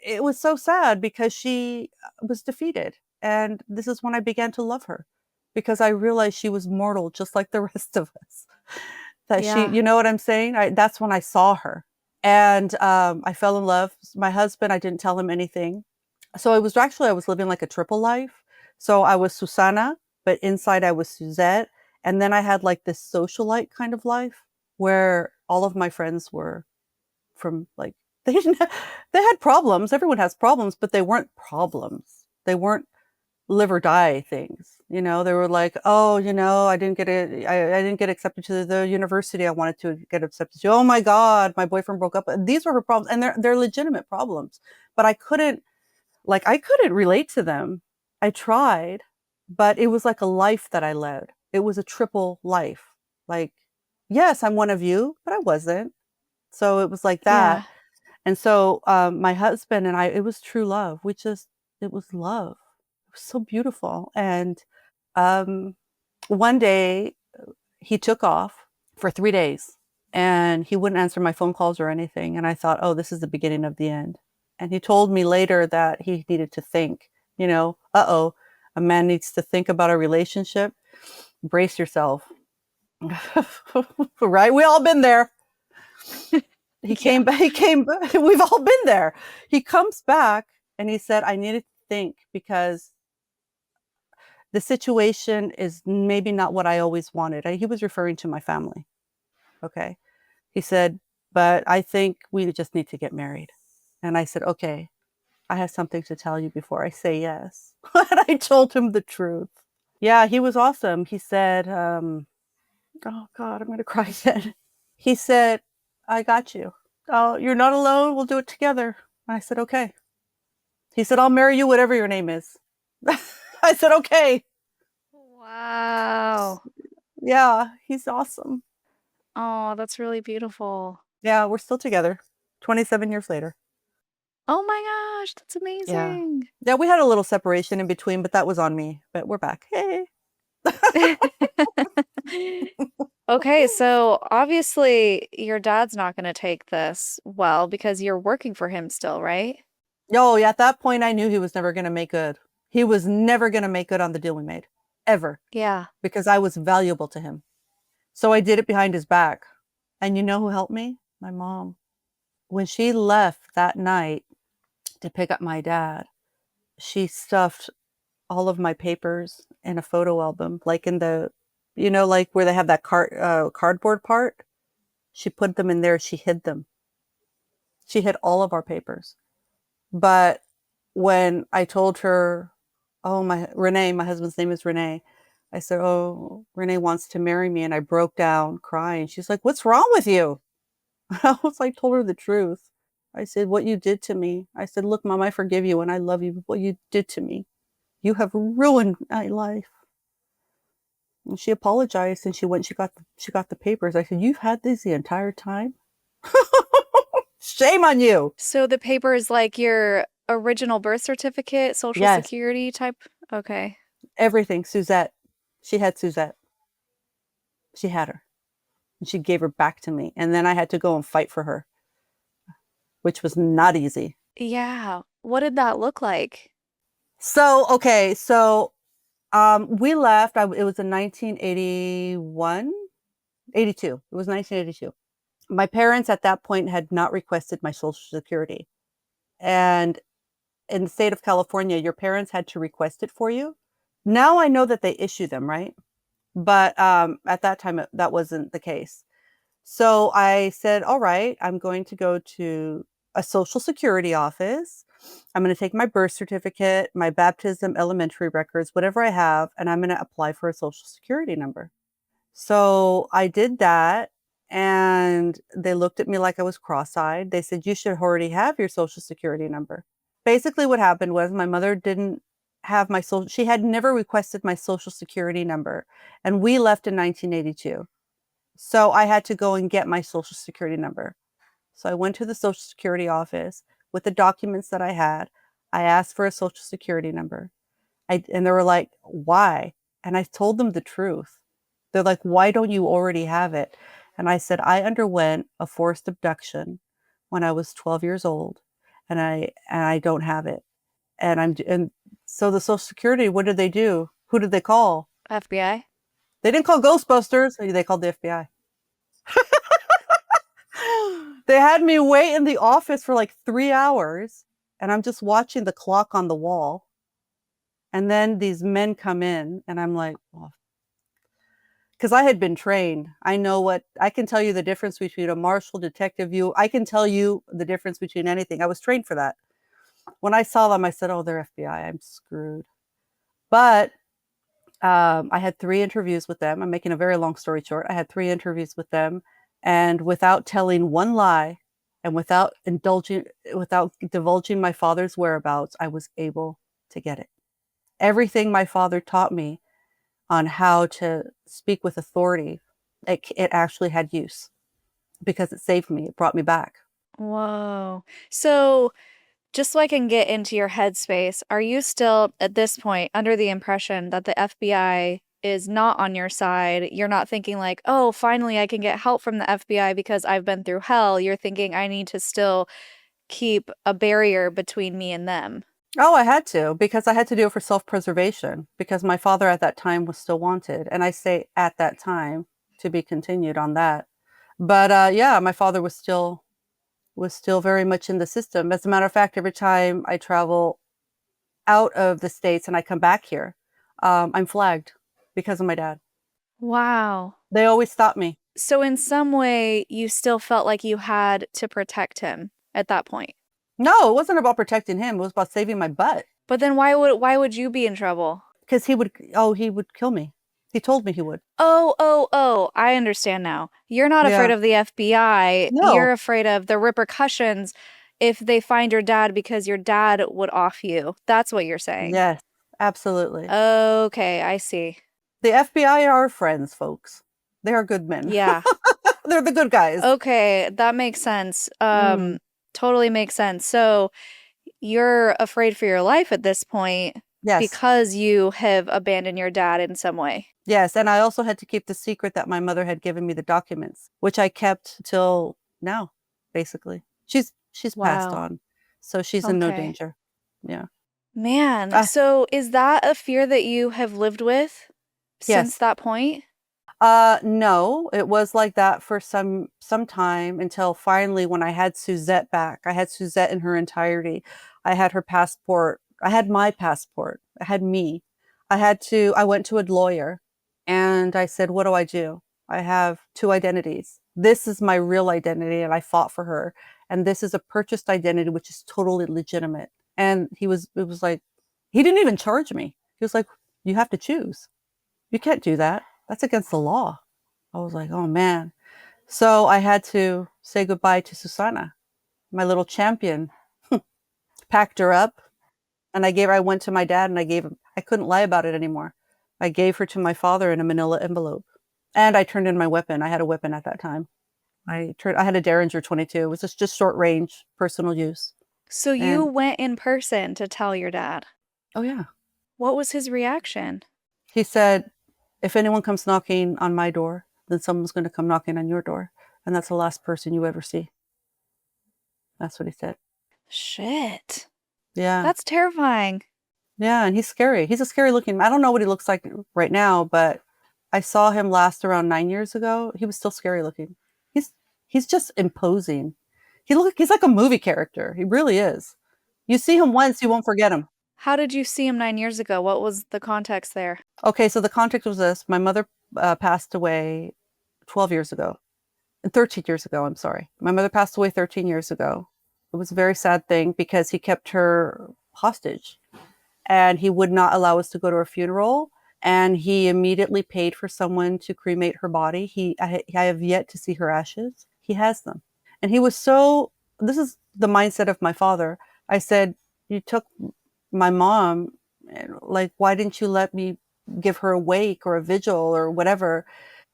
it was so sad because she was defeated. And this is when I began to love her because I realized she was mortal just like the rest of us. Yeah. You know what I'm saying? That's when I saw her. And I fell in love. My husband, I didn't tell him anything. So I was living like a triple life. So I was Susana, but inside I was Suzette. And then I had like this socialite kind of life where all of my friends were from like, they had problems. Everyone has problems, but they weren't problems. They weren't live or die things. You know, they were like, oh, you know, I didn't get it. I didn't get accepted to the university I wanted to get accepted to. Oh my God, my boyfriend broke up. These were her problems, and they're legitimate problems. But I couldn't relate to them. I tried, but it was like a life that I led. It was a triple life. Like, yes, I'm one of you, but I wasn't. So it was like that. Yeah. And so my husband and I, it was true love. It was love. It was so beautiful. And um, one day he took off for 3 days and he wouldn't answer my phone calls or anything. And I thought, oh, this is the beginning of the end. And he told me later that he needed to think, you know, uh-oh, a man needs to think about a relationship. Brace yourself. Right? We all been there. He came back, we've all been there. He comes back and he said, I needed to think because the situation is maybe not what I always wanted. He was referring to my family. Okay. He said, but I think we just need to get married. And I said, okay, I have something to tell you before I say yes. And I told him the truth. Yeah, he was awesome. He said, oh God, I'm going to cry again. He said, I got you. Oh, you're not alone. We'll do it together. I said, okay. He said, I'll marry you, whatever your name is. I said, okay. Wow. Yeah, he's awesome. Oh, that's really beautiful. Yeah, we're still together 27 years later. Oh my gosh, that's Yeah. amazing. Yeah, we had a little separation in between, but that was on me. But we're back. Hey. Okay, so obviously your dad's not going to take this well because you're working for him still, right? Oh, yeah, at that point, I knew he was never going to make good. He was never going to make good on the deal we made, ever, Yeah. because I was valuable to him. So I did it behind his back. And you know who helped me? My mom. When she left that night to pick up my dad, she stuffed all of my papers in a photo album, like in the, you know, like where they have that cardboard part. She put them in there. She hid them. She hid all of our papers. But when I told her, oh, my husband's name is Renee. I said, oh, Renee wants to marry me. And I broke down crying. She's like, what's wrong with you? I was like, told her the truth. I said, what you did to me. I said, look, Mom, I forgive you and I love you. But what you did to me, you have ruined my life. And she apologized and she got the papers. I said, you've had these the entire time? Shame on you. So the paper is like your original birth certificate, social Yes. security type? Okay. Everything. Suzette. She had Suzette. She had her. And she gave her back to me. And then I had to go and fight for her, which was not easy. Yeah. What did that look like? So, okay. So we left. It was in 1981, 82. It was 1982. My parents at that point had not requested my Social Security. And in the state of California, your parents had to request it for you. Now I know that they issue them, right? But at that time, that wasn't the case. So I said, all right, I'm going to go to a Social Security office. I'm going to take my birth certificate, my baptism, elementary records, whatever I have, and I'm going to apply for a Social Security number. So I did that, and they looked at me like I was cross-eyed. They said, you should already have your Social Security number. Basically what happened was my mother didn't have my social, she had never requested my Social Security number, and we left in 1982. So I had to go and get my Social Security number. So I went to the Social Security office with the documents that I had. I asked for a Social Security number. And they were like, why? And I told them the truth. They're like, why don't you already have it? And I said, I underwent a forced abduction when I was 12 years old, and I don't have it. And so the Social Security, what did they do? Who did they call? FBI? They didn't call Ghostbusters. They called the FBI. They had me wait in the office for like 3 hours, and I'm just watching the clock on the wall. And then these men come in, and I'm like, well, because I had been trained. I can tell you the difference between a marshal, detective, I can tell you the difference between anything. I was trained for that. When I saw them, I said, oh, they're FBI. I'm screwed. But I had 3 interviews with them. I'm making a very long story short. I had 3 interviews with them, and without telling one lie and without divulging my father's whereabouts, I was able to get it. Everything my father taught me on how to speak with authority, it actually had use because it saved me. It brought me back. Whoa. So, just so I can get into your headspace, are you still at this point under the impression that the FBI is not on your side? You're not thinking like, oh, finally I can get help from the FBI because I've been through hell. You're thinking I need to still keep a barrier between me and them. Oh, I had to because I had to do it for self-preservation because my father at that time was still wanted. And I say at that time to be continued on that. But yeah, my father was still very much in the system. As a matter of fact, every time I travel out of the States and I come back here, I'm flagged because of my dad. Wow. They always stop me. So in some way, you still felt like you had to protect him at that point. No, it wasn't about protecting him. It was about saving my butt. But then why would you be in trouble? Because he would kill me. He told me he would. Oh, I understand now. You're not afraid Yeah. of the FBI. No. You're afraid of the repercussions if they find your dad because your dad would off you. That's what you're saying. Yes, absolutely. Okay, I see. The FBI are friends, folks. They are good men. Yeah. They're the good guys. Okay, that makes sense. Totally makes sense. So you're afraid for your life at this point Yes. because you have abandoned your dad in some way. Yes, and I also had to keep the secret that my mother had given me the documents, which I kept till now, basically. She's passed Wow. on, so she's in no Okay. danger. Yeah. Man, so is that a fear that you have lived with since Yes. that point? No, it was like that for some time until finally when I had Suzette back. I had Suzette in her entirety. I had her passport. I had my passport. I had me. I went to a lawyer and I said, "What do I do? I have 2 identities. This is my real identity and I fought for her. And this is a purchased identity which is totally legitimate." And it was like he didn't even charge me. He was like, "You have to choose. You can't do that. That's against the law." I was like, "Oh man." So I had to say goodbye to Susana, my little champion. Packed her up and I went to my dad and I couldn't lie about it anymore. I gave her to my father in a manila envelope. And I turned in my weapon. I had a weapon at that time. I had a Derringer 22. It was just short range, personal use. So you And went in person to tell your dad. oh yeah. What was his reaction? He said, "If anyone comes knocking on my door, then someone's going to come knocking on your door. And that's the last person you ever see." That's what he said. Shit. Yeah. That's terrifying. Yeah, and he's scary. He's a scary looking. I don't know what he looks like right now, but I saw him last around 9 years ago. He was still scary looking. He's just imposing. He's like a movie character. He really is. You see him once, you won't forget him. How did you see him 9 years ago? What was the context there? Okay, so the context was this. My mother passed away 12 years ago. 13 years ago, I'm sorry. My mother passed away 13 years ago. It was a very sad thing because he kept her hostage and he would not allow us to go to her funeral. And he immediately paid for someone to cremate her body. I have yet to see her ashes. He has them. And he was this is the mindset of my father. I said, "You took my mom, like, why didn't you let me give her a wake or a vigil or whatever?"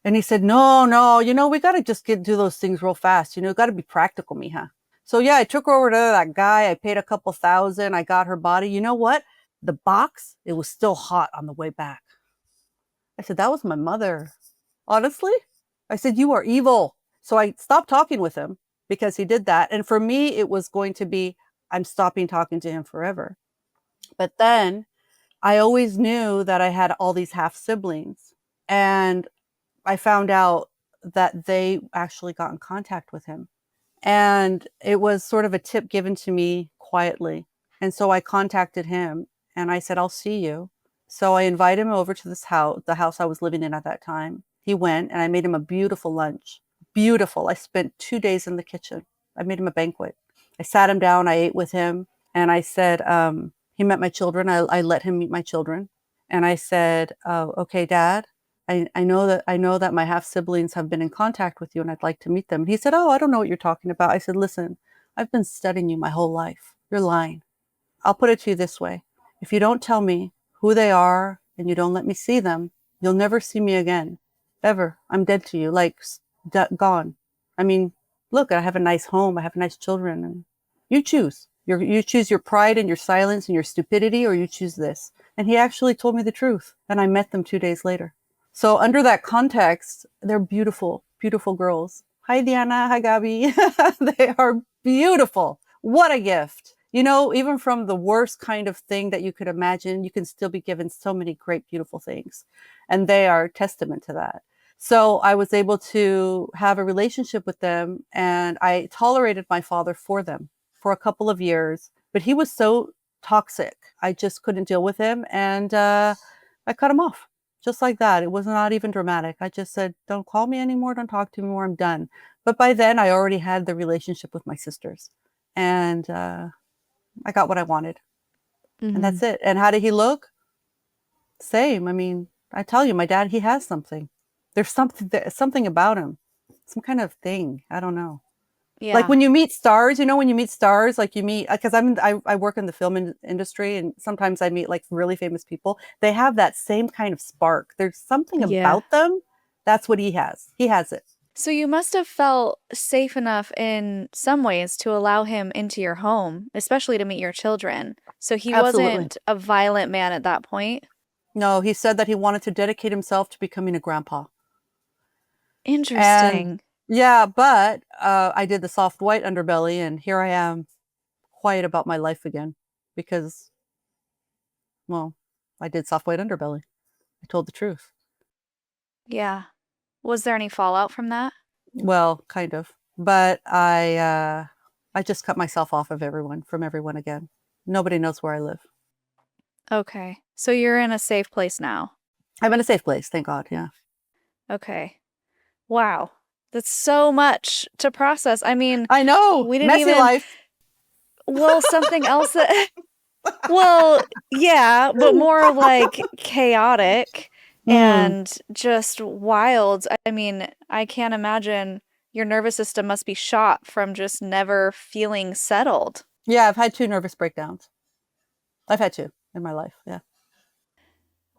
And he said, no, we got to just do those things real fast. Got to be practical, mija. So yeah, I took her over to that guy. I paid a couple thousand. I got her body. You know what? The box, it was still hot on the way back. I said, "That was my mother." Honestly, I said, "You are evil." So I stopped talking with him because he did that. And for me, it was going to be, I'm stopping talking to him forever. But then I always knew that I had all these half siblings. And I found out that they actually got in contact with him. And it was sort of a tip given to me quietly. And so I contacted him and I said, "I'll see you." So I invited him over to this house, the house I was living in at that time. He went and I made him a beautiful lunch. Beautiful. I spent 2 days in the kitchen. I made him a banquet. I sat him down. I ate with him. And I said, he met my children. I let him meet my children. And I said, "Oh, okay, Dad. I know that my half siblings have been in contact with you and I'd like to meet them." And he said, "Oh, I don't know what you're talking about." I said, "Listen, I've been studying you my whole life. You're lying. I'll put it to you this way. If you don't tell me who they are and you don't let me see them, you'll never see me again. Ever. I'm dead to you, like gone. I mean, look, I have a nice home, I have nice children, and you choose. You choose your pride and your silence and your stupidity, or you choose this." And he actually told me the truth, and I met them 2 days later. So under that context, they're beautiful, beautiful girls. Hi, Diana. Hi, Gabi. They are beautiful. What a gift. You know, even from the worst kind of thing that you could imagine, you can still be given so many great, beautiful things. And they are testament to that. So I was able to have a relationship with them, and I tolerated my father for them for a couple of years. But he was so toxic. I just couldn't deal with him. And I cut him off just like that. It was not even dramatic. I just said, "Don't call me anymore. Don't talk to me anymore. I'm done." But by then, I already had the relationship with my sisters. And I got what I wanted. And Mhm. that's it. And how did he look? Same. I mean, I tell you, my dad, he has something. There's something about him. Some kind of thing. I don't know. Like Yeah. when you meet stars, you know, when you meet stars, like you meet, because I work in the film industry, and sometimes I meet like really famous people. They have that same kind of spark. There's something Yeah. about them. That's what he has. He has it. So you must have felt safe enough in some ways to allow him into your home, especially to meet your children. So he Absolutely. wasn't a violent man at that point. No, he said that he wanted to dedicate himself to becoming a grandpa. And Interesting. yeah, but I did the soft white underbelly, and here I am, quiet about my life again, because, well, I did soft white underbelly. I told the truth. Yeah. Was there any fallout from that? Well, kind of, but I just cut myself off of everyone, from everyone again. Nobody knows where I live. Okay. So you're in a safe place now. I'm in a safe place, thank God. Yeah, Okay. Wow. That's so much to process. I mean, I know, we didn't messy even, life. well, something else that, well, yeah, but more like chaotic Mm. and just wild. I mean, I can't imagine your nervous system must be shot from just never feeling settled. Yeah, I've had 2 nervous breakdowns. I've had 2 in my life. Yeah.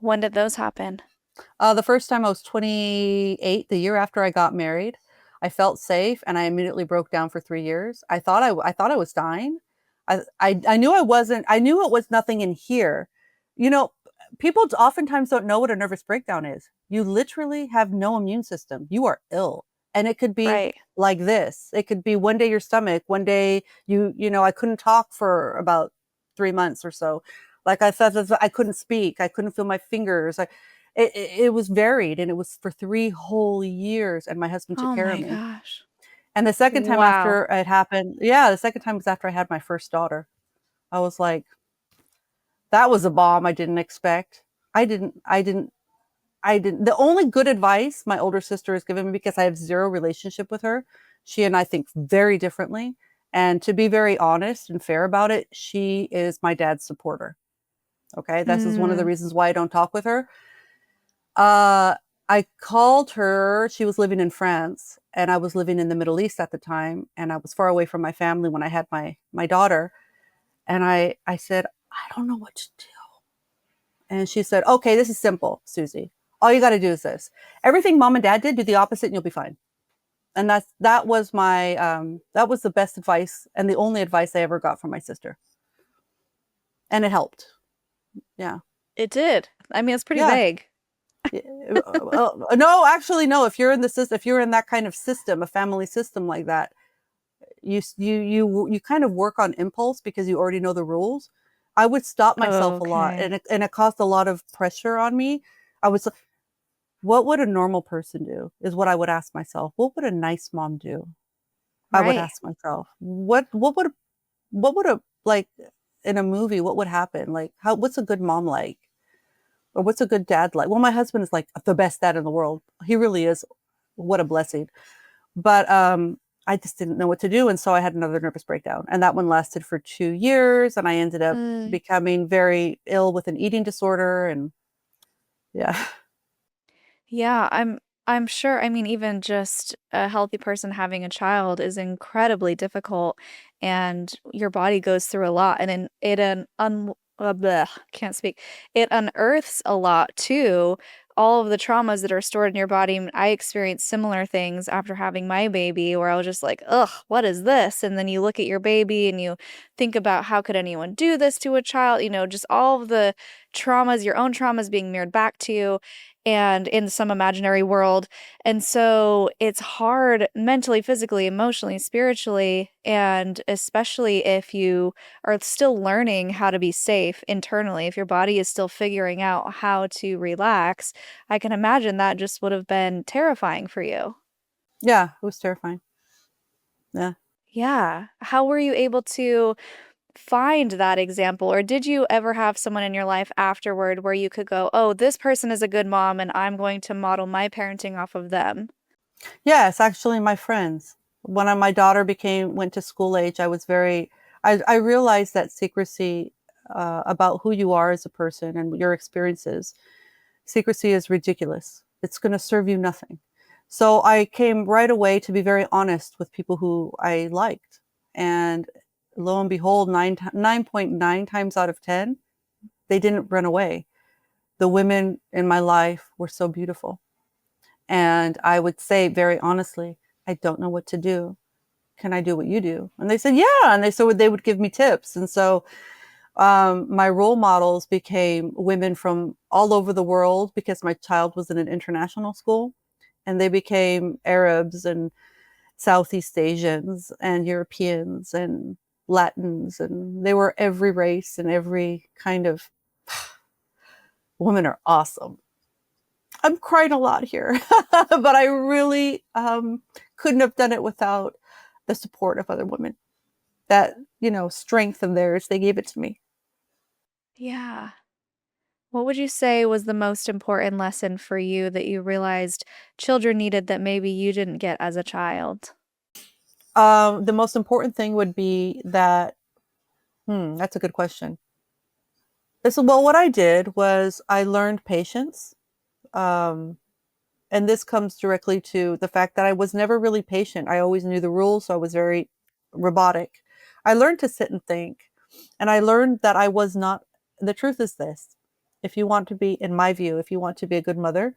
When did those happen? The first time I was 28, the year after I got married. I felt safe, and I immediately broke down for 3 years. I thought I was dying. I knew I wasn't. I knew it was nothing in here. You know, people oftentimes don't know what a nervous breakdown is. You literally have no immune system. You are ill, and it could be Right. like this. It could be one day your stomach, one day you know. I couldn't talk for about 3 months or so. Like I thought that I couldn't speak. I couldn't feel my fingers. It was varied, and it was for 3 whole years, and my husband took Oh care of my me. gosh. And the second time Wow. after it happened, yeah, the second time was after I had my first daughter. I was like, that was a bomb I didn't expect. I didn't I didn't I didn't the only good advice my older sister has given me, because I have 0 relationship with her, she and I think very differently, and to be very honest and fair about it, she is my dad's supporter. Okay? This is one of the Mm. reasons why I don't talk with her. Uh, I called her. She was living in France, and I was living in the Middle East at the time, and I was far away from my family when I had my daughter. And I said, "I don't know what to do." And she said, "Okay, this is simple, Susie. All you got to do is this. Everything mom and dad did, do the opposite, and you'll be fine." And that was that was the best advice and the only advice I ever got from my sister, and it helped. Yeah, It did. I mean, it's pretty yeah. vague. No, actually, no. If you're in the system, if you're in that kind of system, a family system like that, you kind of work on impulse because you already know the rules. I would stop myself a lot, Okay. and it caused a lot of pressure on me. I was, what would a normal person do? Is what I would ask myself. What would a nice mom do? I would Right. ask myself. What would a like in a movie? What would happen? Like how? What's a good mom like? Or what's a good dad like? Well, my husband is like the best dad in the world. He really is. What a blessing. But I just didn't know what to do. And so I had another nervous breakdown. And that one lasted for 2 years. And I ended up Mm. becoming very ill with an eating disorder. And Yeah. Yeah, I'm sure. I mean, even just a healthy person having a child is incredibly difficult, and your body goes through a lot, and then can't speak. It unearths a lot too. All of the traumas that are stored in your body. I experienced similar things after having my baby, where I was just like, "Ugh, what is this?" And then you look at your baby and you think about how could anyone do this to a child? Just all of the traumas, your own traumas being mirrored back to you and in some imaginary world. And so it's hard mentally, physically, emotionally, spiritually, and especially if you are still learning how to be safe internally, if your body is still figuring out how to relax, I can imagine that just would have been terrifying for you. Yeah, it was terrifying. Yeah. Yeah. How were you able to find that example? Or did you ever have someone in your life afterward where you could go, oh, this person is a good mom and I'm going to model my parenting off of them? Yes, actually my friends. When my daughter went to school age, I realized that secrecy about who you are as a person and your experiences, secrecy is ridiculous. It's going to serve you nothing. So I came right away to be very honest with people who I liked. And lo and behold, 9.9 times out of 10, they didn't run away. The women in my life were so beautiful. And I would say very honestly, I don't know what to do. Can I do what you do? And they said, yeah. And they would give me tips. And so my role models became women from all over the world because my child was in an international school. And they became Arabs and Southeast Asians and Europeans and Latins. And they were every race and every kind of women are awesome. I'm crying a lot here, but I really couldn't have done it without the support of other women. That, strength of theirs, they gave it to me. Yeah. What would you say was the most important lesson for you that you realized children needed that maybe you didn't get as a child? The most important thing would be that, that's a good question. Well, what I did was I learned patience. Um, and this comes directly to the fact that I was never really patient. I always knew the rules, so I was very robotic. I learned to sit and think, and I learned that I was not. The truth is this: if you want to be, in my view, if you want to be a good mother,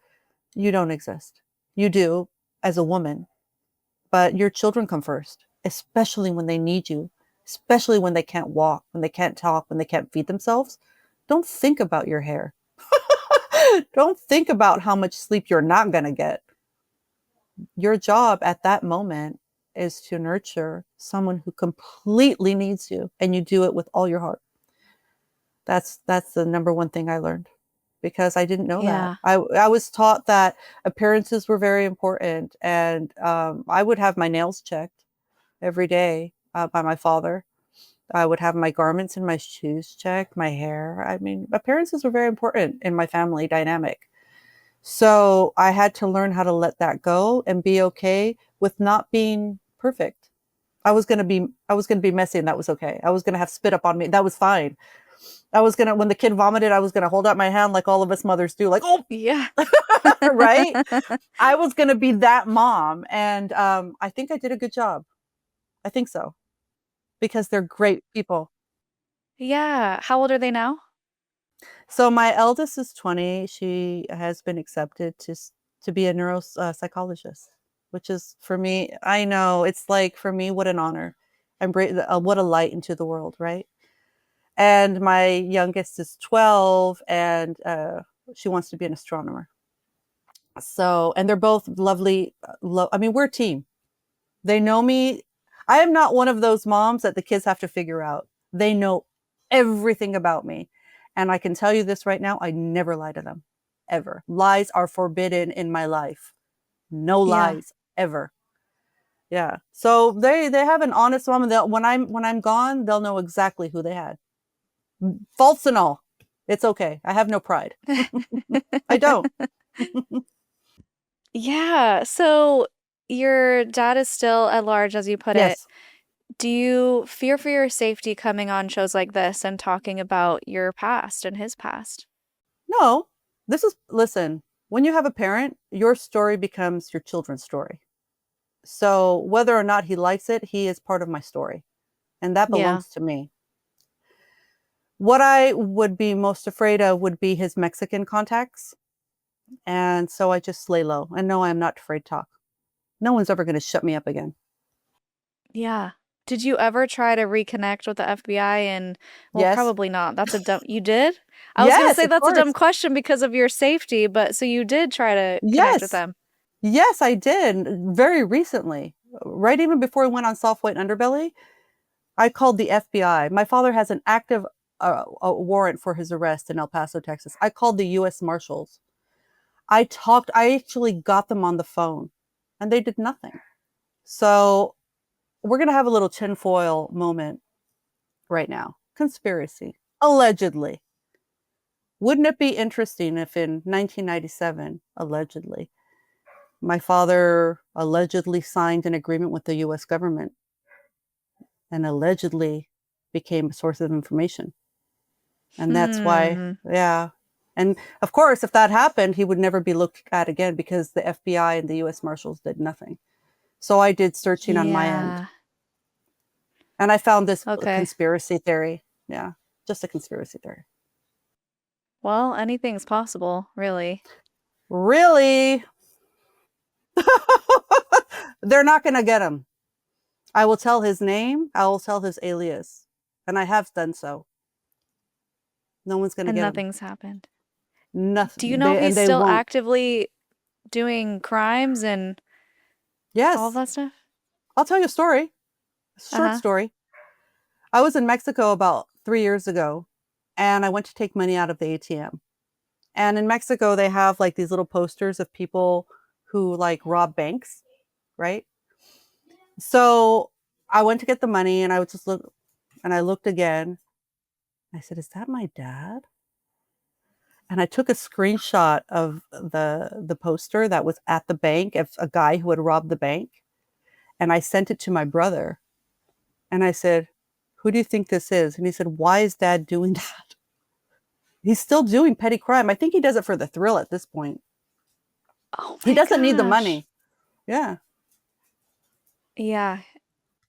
you don't exist. You do as a woman, but your children come first, especially when they need you, especially when they can't walk, when they can't talk, when they can't feed themselves. Don't think about your hair. Don't think about how much sleep you're not going to get. Your job at that moment is to nurture someone who completely needs you, and you do it with all your heart. That's the number one thing I learned, because I didn't know that. Yeah. I was taught that appearances were very important, and I would have my nails checked every day by my father. I would have my garments and my shoes checked, my hair. I mean, appearances were very important in my family dynamic. So I had to learn how to let that go and be okay with not being perfect. I was going to be messy, and that was okay. I was going to have spit up on me. That was fine. When the kid vomited, I was going to hold out my hand like all of us mothers do, like, oh, Yeah. right. I was going to be that mom. And I think I did a good job. I think so, because they're great people. Yeah. How old are they now? So my eldest is 20. She has been accepted to be a neuropsychologist, which is, for me, I know it's like, for me, what an honor. What a light into the world, right? And my youngest is 12, and she wants to be an astronomer. So, and they're both lovely. I mean, we're a team. They know me. I am not one of those moms that the kids have to figure out. They know everything about me. And I can tell you this right now, I never lie to them, ever. Lies are forbidden in my life. No Yeah. lies, ever. Yeah. So they have an honest mom, and when I'm gone, they'll know exactly who they had. Faults and all. It's okay. I have no pride. I don't. Yeah. So your dad is still at large, as you put it. Yes. Do you fear for your safety coming on shows like this and talking about your past and his past? No. Listen, when you have a parent, your story becomes your children's story. So whether or not he likes it, he is part of my story. And that Yeah. belongs to me. What I would be most afraid of would be his Mexican contacts. And so I just lay low. And no, I'm not afraid to talk. No one's ever going to shut me up again. Yeah. Did you ever try to reconnect with the FBI? And well, Yes. probably not. That's a dumb. You did? I was gonna Yes, say of that's a dumb course. question because of your safety, but so you did try to connect with Yes. them. Yes, I did. Very recently. Right even before I went on Soft White Underbelly, I called the FBI. My father has an active a warrant for his arrest in El Paso, Texas. I called the U.S. Marshals. I actually got them on the phone, and they did nothing. So we're going to have a little tinfoil moment right now. Conspiracy. Allegedly. Wouldn't it be interesting if in 1997, allegedly, my father allegedly signed an agreement with the U.S. government and allegedly became a source of information? And that's why, yeah. And of course, if that happened, he would never be looked at again because the FBI and the U.S. Marshals did nothing. So I did searching on my end. Yeah. And I found this Okay. conspiracy theory. Yeah, just a conspiracy theory. Well, anything's possible, really. Really? They're not going to get him. I will tell his name. I will tell his alias. And I have done so. No one's going to And get him. nothing's happened. Nothing. Do you know if he's they still won't. actively doing crimes and all Yes. that stuff? I'll tell you a story. A short story. I was in Mexico about 3 years ago, and I went to take money out of the ATM. And in Mexico, they have like these little posters of people who like rob banks, right? So I went to get the money, and I would just look, and I looked again. I said, "Is that my dad?" And I took a screenshot of the poster that was at the bank of a guy who had robbed the bank, and I sent it to my brother. And I said, "Who do you think this is?" And he said, "Why is Dad doing that?" He's still doing petty crime. I think he does it for the thrill at this point. Oh He my doesn't need the gosh. money. Yeah. Yeah.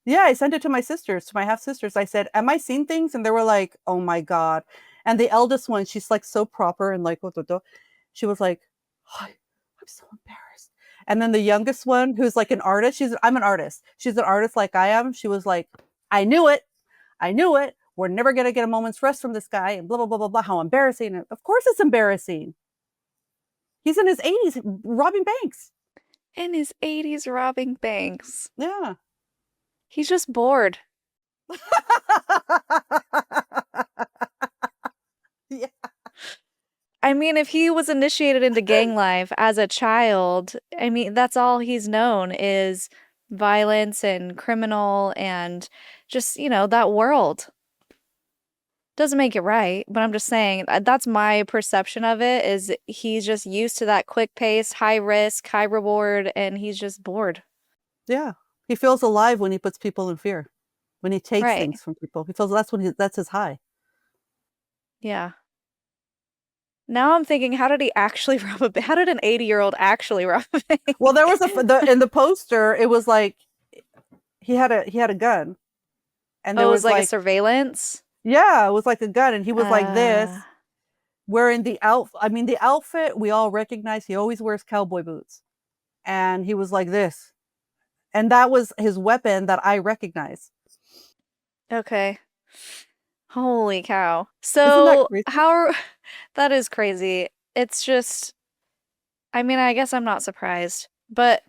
Yeah, I sent it to my sisters, to my half sisters. I said, "Am I seeing things?" And they were like, "Oh my God." And the eldest one, she's like so proper and like, she was like, "I'm so embarrassed." And then the youngest one, who's like an artist, I'm an artist. She's an artist like I am. She was like, "I knew it. I knew it. We're never going to get a moment's rest from this guy." And blah, blah, blah, blah, blah. How embarrassing. And of course it's embarrassing. He's in his 80s robbing banks. In his 80s robbing banks. Yeah. He's just bored. Yeah. I mean, if he was initiated into gang life as a child, I mean, that's all he's known is violence and criminal and just, that world. Doesn't make it right, but I'm just saying that's my perception of it is he's just used to that quick pace, high risk, high reward, and he's just bored. Yeah. He feels alive when he puts people in fear. When he takes Right. things from people. He feels that's his high. Yeah. Now I'm thinking, how did he actually how did an 80-year-old actually rob a bank? Well, there was in the poster, it was like he had a gun. And there it was was like a surveillance? Yeah, it was like a gun, and he was like this, Uh, wearing the outfit we all recognize. He always wears cowboy boots. And he was like this. And that was his weapon that I recognize. Okay. Holy cow. Isn't that So crazy? that is crazy. It's just, I mean, I guess I'm not surprised, but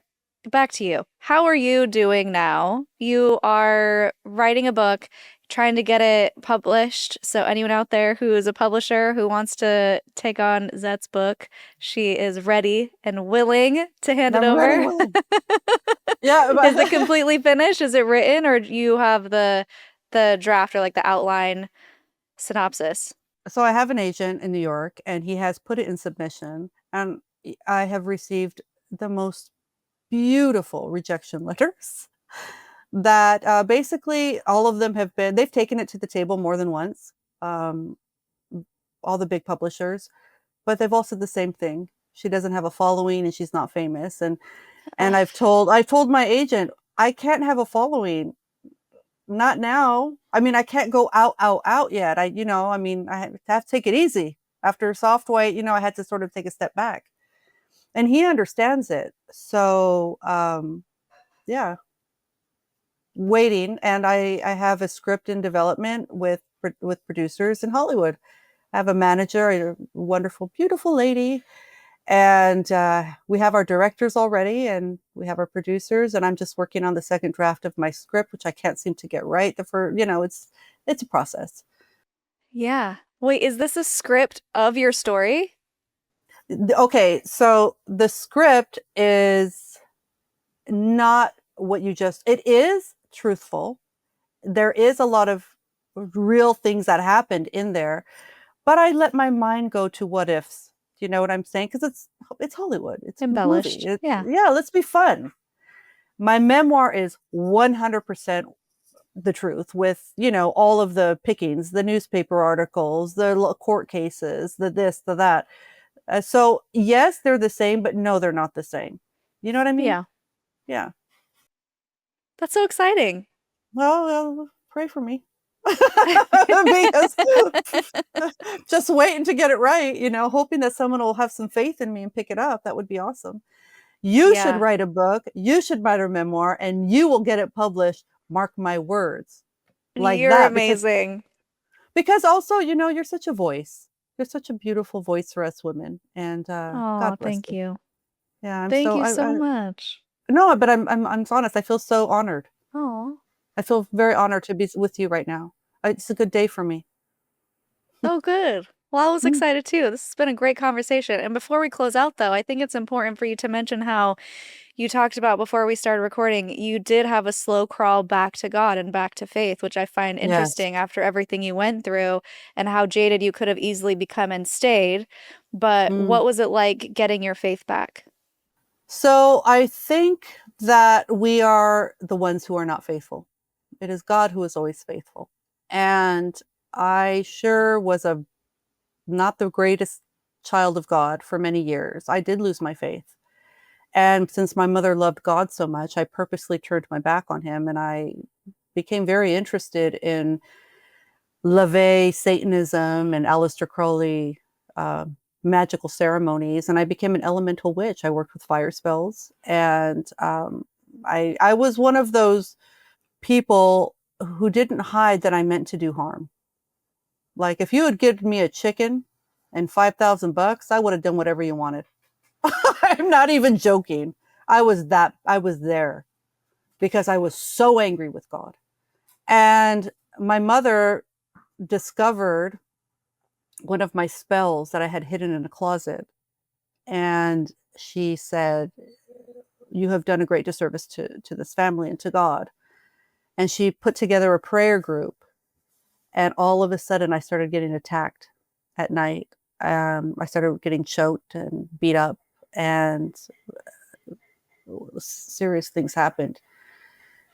back to you. How are you doing now? You are writing a book, trying to get it published. So anyone out there who is a publisher who wants to take on Zett's book, she is ready and willing to hand it I'm over. really willing. Yeah, Is it completely finished? Is it written, or do you have the draft or like the outline synopsis? So I have an agent in New York, and he has put it in submission, and I have received the most beautiful rejection letters that basically all of them they've taken it to the table more than once, all the big publishers, but they've all said the same thing. She doesn't have a following and she's not famous. And I've told my agent, I can't have a following. Not now. I mean, I can't go out yet. I have to take it easy. After Soft White, I had to sort of take a step back. And he understands it. So, yeah, waiting. And I have a script in development with producers in Hollywood. I have a manager, a wonderful, beautiful lady. And we have our directors already, and we have our producers, and I'm just working on the second draft of my script, which I can't seem to get right. It's a process. Yeah. Wait, is this a script of your story? Okay, so the script is not what it is truthful. There is a lot of real things that happened in there, but I let my mind go to what ifs. Do you know what I'm saying? Because it's Hollywood. It's Embellished. movie. Yeah. Yeah, let's be fun. My memoir is 100% the truth, with, all of the pickings, the newspaper articles, the court cases, the this, the that. So yes, they're the same, but no, they're not the same. You know what I mean? Yeah. Yeah. That's so exciting. Well, pray for me. Because just waiting to get it right, hoping that someone will have some faith in me and pick it up. That would be awesome. You should Yeah. write a book, you should write a memoir, and you will get it published. Mark my words. Like You're that. amazing. Because also, you're such a voice. You're such a beautiful voice for us women. And Oh, God bless thank you. you. Yeah, Thank you so much. No, but I'm honest. I feel so honored. Oh. I feel very honored to be with you right now. It's a good day for me. Oh, good. Well, I was Mm. excited too. This has been a great conversation. And before we close out, though, I think it's important for you to mention how you talked about before we started recording, you did have a slow crawl back to God and back to faith, which I find Yes. interesting after everything you went through and how jaded you could have easily become and stayed. But what was it like getting your faith back? So I think that we are the ones who are not faithful. It is God who is always faithful. And I sure was not the greatest child of God for many years. I did lose my faith. And since my mother loved God so much, I purposely turned my back on him, and I became very interested in LaVey Satanism and Aleister Crowley magical ceremonies, and I became an elemental witch. I worked with fire spells, and I was one of those people who didn't hide that I meant to do harm. Like, if you had given me a chicken and $5,000, I would have done whatever you wanted. I'm not even joking. I was there because I was so angry with God. And my mother discovered one of my spells that I had hidden in a closet. And she said, "You have done a great disservice to this family and to God." And she put together a prayer group. And all of a sudden, I started getting attacked at night. I started getting choked and beat up, and serious things happened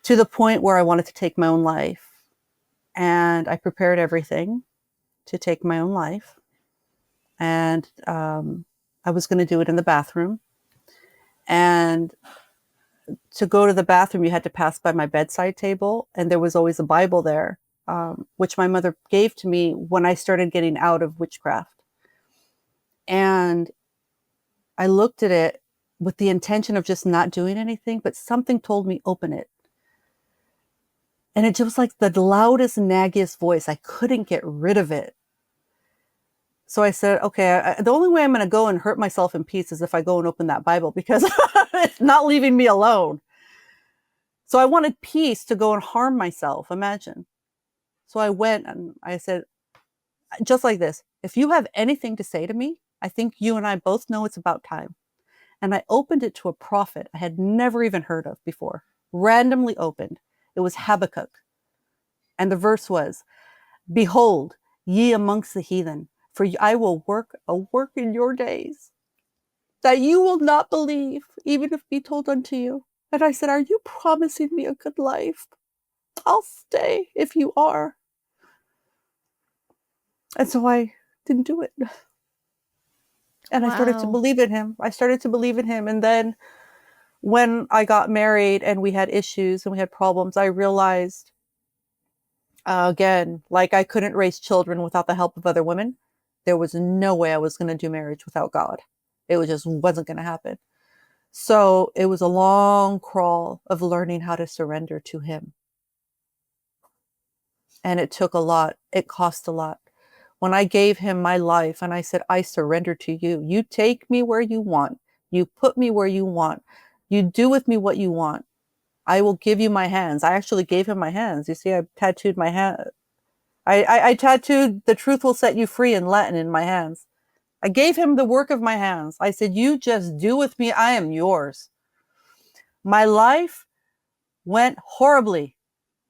to the point where I wanted to take my own life. And I prepared everything to take my own life. And I was going to do it in the bathroom. And to go to the bathroom, you had to pass by my bedside table. And there was always a Bible there, which my mother gave to me when I started getting out of witchcraft. And I looked at it with the intention of just not doing anything, but something told me, open it. And it just was like the loudest, naggiest voice. I couldn't get rid of it. So I said, okay, the only way I'm going to go and hurt myself in peace is if I go and open that Bible, because it's not leaving me alone. So I wanted peace to go and harm myself. Imagine. So I went and I said, just like this, if you have anything to say to me, I think you and I both know it's about time. And I opened it to a prophet I had never even heard of before, randomly opened. It was Habakkuk. And the verse was, "Behold, ye amongst the heathen, for I will work a work in your days that you will not believe, even if be told unto you." And I said, "Are you promising me a good life? I'll stay if you are." And so I didn't do it. And I started to Wow. believe in him. I started to believe in him. And then when I got married and we had issues and we had problems, I realized again, like I couldn't raise children without the help of other women. There was no way I was going to do marriage without God. It was just wasn't going to happen. So it was a long crawl of learning how to surrender to him. And it took a lot. It cost a lot. When I gave him my life and I said, I surrender to you. You take me where you want. You put me where you want. You do with me what you want. I will give you my hands. I actually gave him my hands. You see, I tattooed my hand. I tattooed "The truth will set you free" in Latin in my hands. I gave him the work of my hands. I said, you just do with me. I am yours. My life went horribly.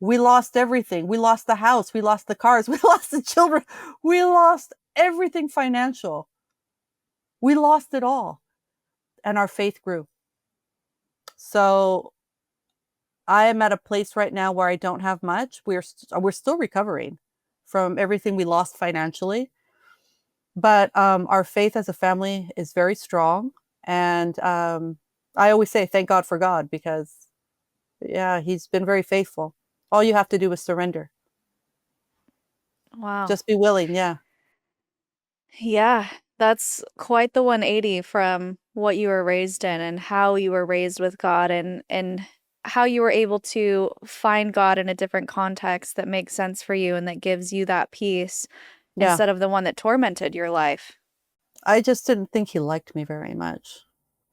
We lost everything. We lost the house. We lost the cars. We lost the children. We lost everything financial. We lost it all. And our faith grew. So I am at a place right now where I don't have much. We're still recovering from everything we lost financially. But our faith as a family is very strong. And I always say, thank God for God, because, yeah, he's been very faithful. All you have to do is surrender. Wow. Just be willing. Yeah. Yeah, that's quite the 180 from what you were raised in and how you were raised with God and how you were able to find God in a different context that makes sense for you and that gives you that peace Yeah. instead of the one that tormented your life. I just didn't think he liked me very much.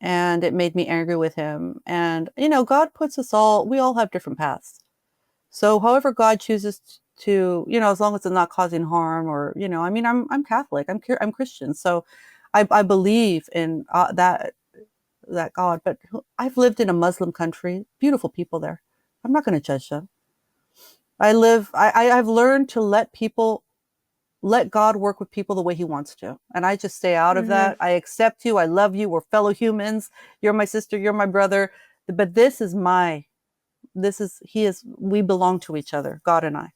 And it made me angry with him. And, God puts us all, we all have different paths. So however God chooses to, as long as it's not causing harm or, I mean, I'm Catholic, I'm Christian. So I believe in that God, but I've lived in a Muslim country, beautiful people there. I'm not going to judge them. I've learned to let God work with people the way he wants to. And I just stay out of Mhm. that. I accept you. I love you. We're fellow humans. You're my sister. You're my brother. But we belong to each other, God and I.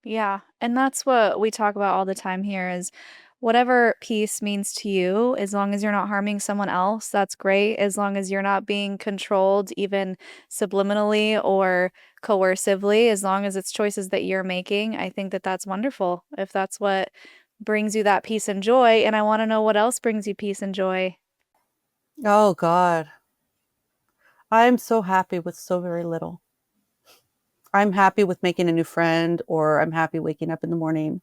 Yeah, and that's what we talk about all the time here is whatever peace means to you, as long as you're not harming someone else, that's great. As long as you're not being controlled even subliminally or coercively, as long as it's choices that you're making, I think that that's wonderful. If that's what brings you that peace and joy, and I want to know what else brings you peace and joy. Oh, God. I'm so happy with so very little. I'm happy with making a new friend, or I'm happy waking up in the morning.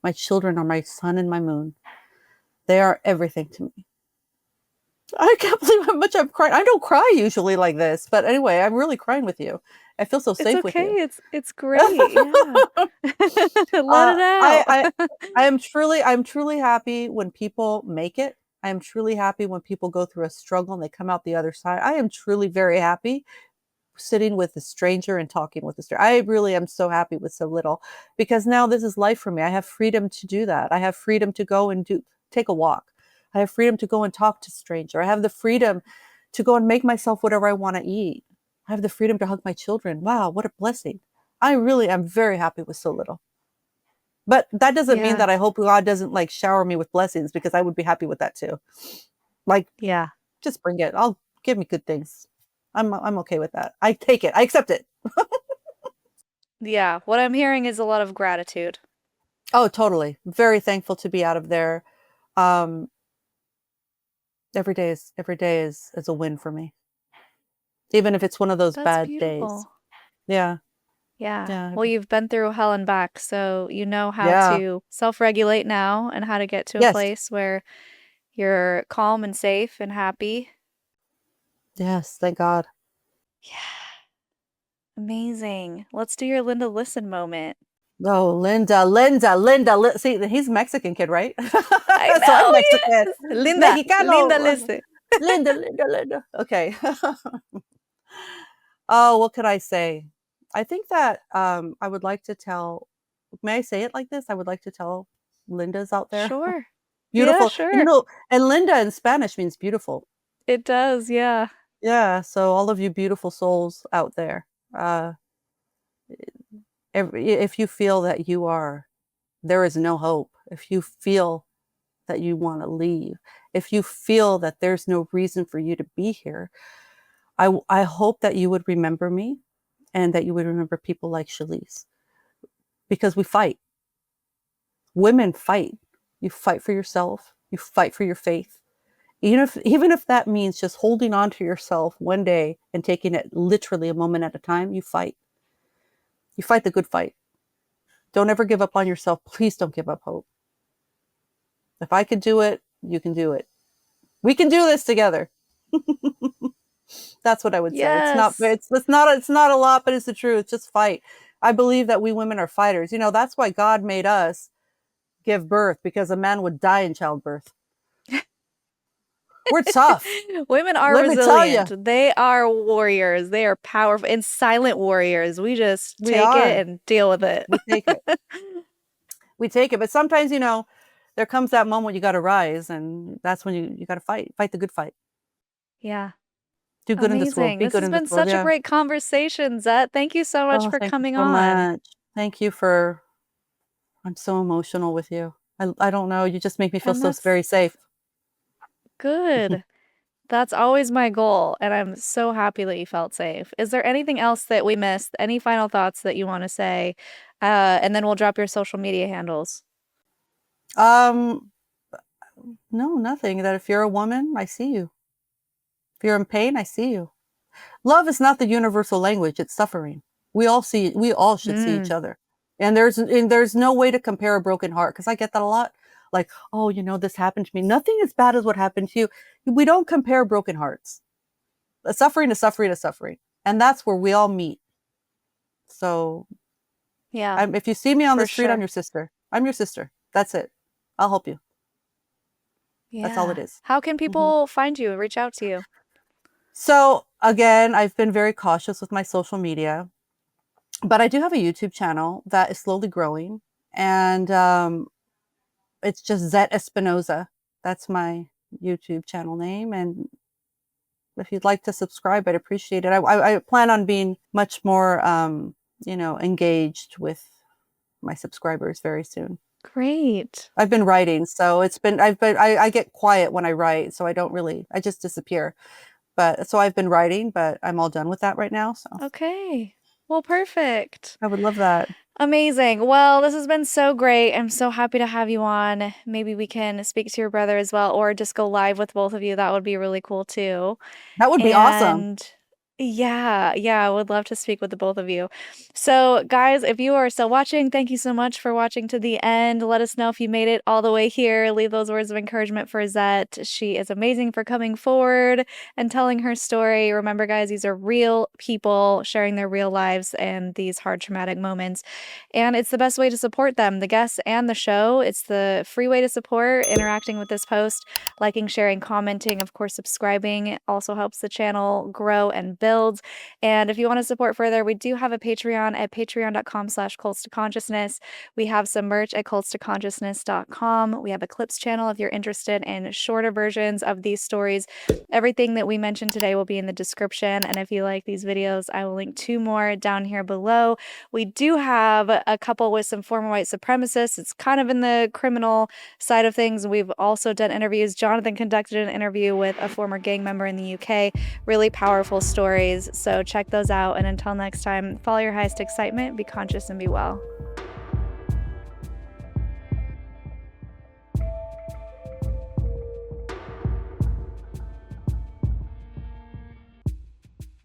My children are my sun and my moon. They are everything to me. I can't believe how much I'm crying. I don't cry usually like this, but anyway, I'm really crying with you. I feel so It's safe with okay. you. It's great. Yeah. Let uh, it I, out. I, I'm truly happy when people make it. I am truly happy when people go through a struggle and they come out the other side. I am truly very happy sitting with a stranger and talking with a stranger. I really am so happy with so little, because now this is life for me. I have freedom to do that. I have freedom to go and take a walk. I have freedom to go and talk to a stranger. I have the freedom to go and make myself whatever I want to eat. I have the freedom to hug my children. Wow, what a blessing. I really am very happy with so little. But that doesn't mean Yeah. that I hope God doesn't like shower me with blessings, because I would be happy with that too. Like, Yeah. just bring it. I'll give me good things. I'm okay with that. I take it. I accept it. Yeah, what I'm hearing is a lot of gratitude. Oh, totally. Very thankful to be out of there. Um, every day is a win for me, even if it's one of those That's bad days. beautiful. Yeah, Yeah. yeah, Well, you've been through hell and back, so you know how yeah. to self-regulate now and how to get to a Yes, place where you're calm and safe and happy. yes. Thank God. Yeah. Amazing. Let's do your Linda listen moment. Oh, Linda. See, he's a Mexican kid, right? I So I'm know, Mexican, yes. Linda, Mexicano. listen. Linda. Okay. Oh, what could I say? I think that I would like to tell. May I say it like this? I would like to tell Lindas out there. Sure. Yeah, Beautiful. And sure. and Linda in Spanish means beautiful. It does, yeah. Yeah. So all of you beautiful souls out there, if you feel that there is no hope, if you feel that you want to leave, if you feel that there's no reason for you to be here, I hope that you would remember me and that you would remember people like Shalise, because we fight. Women fight. You fight for yourself. You fight for your faith. Even if that means just holding on to yourself one day and taking it literally a moment at a time, you fight. You fight the good fight. Don't ever give up on yourself. Please don't give up hope. If I could do it, you can do it. We can do this together. That's what I would say. Yes. It's not a lot, but it's the truth. Just fight. I believe that we women are fighters. That's why God made us give birth, because a man would die in childbirth. We're tough. Women are Let me tell resilient. They are warriors. They are powerful and silent warriors. We just We take are. it and deal with it. We take it. We take it. But sometimes, there comes that moment when you got to rise, and that's when you got to fight the good fight. Yeah. Do good in this world. Amazing. Be This good has in been this world. such a Yeah. great conversation, Zett. Thank you so much Oh, for thank you coming so on. much. Thank you I'm so emotional with you. I don't know. You just make me feel And so that's very safe. good. That's always my goal, and I'm so happy that you felt safe. Is there anything else that we missed? Any final thoughts that you want to say? And then we'll drop your social media handles. No, nothing. That if you're a woman, I see you. If you're in pain, I see you. Love is not the universal language. It's suffering. We all should see each other. And there's no way to compare a broken heart, because I get that a lot. Like, oh, this happened to me. Nothing as bad as what happened to you. We don't compare broken hearts. Suffering is suffering is suffering. And that's where we all meet. So Yeah, if you see me on the for street, I'm sure. your sister. I'm your sister. That's it. I'll help you. That's all it Yeah. is. How can people find you and reach out to you? So again, I've been very cautious with my social media, but I do have a YouTube channel that is slowly growing, and it's just Zett Espinoza. That's my YouTube channel name, and if you'd like to subscribe, I'd appreciate it. I plan on being much more, engaged with my subscribers very soon. Great. I've been writing, so I get quiet when I write, so I just disappear. But so I've been writing, but I'm all done with that right now. So Okay. Well, perfect. I would love that. Amazing. Well, this has been so great. I'm so happy to have you on. Maybe we can speak to your brother as well, or just go live with both of you. That would be really cool too. That would be awesome. And yeah, I would love to speak with the both of you. So, guys, if you are still watching, thank you so much for watching to the end. Let us know if you made it all the way here. Leave those words of encouragement for Zett. She is amazing for coming forward and telling her story. Remember, guys, these are real people sharing their real lives and these hard, traumatic moments. And it's the best way to support them, the guests and the show. It's the free way to support, interacting with this post, liking, sharing, commenting, of course, subscribing. It also helps the channel grow and build. And if you want to support further, we do have a Patreon at patreon.com/cults2consciousness. We have some merch at cults2consciousness.com. We have a clips channel if you're interested in shorter versions of these stories. Everything that we mentioned today will be in the description. And if you like these videos, I will link 2 more down here below. We do have a couple with some former white supremacists. It's kind of in the criminal side of things. We've also done interviews. Jonathan conducted an interview with a former gang member in the UK. Really powerful stories. So check those out. And until next time, follow your highest excitement, be conscious, and be well.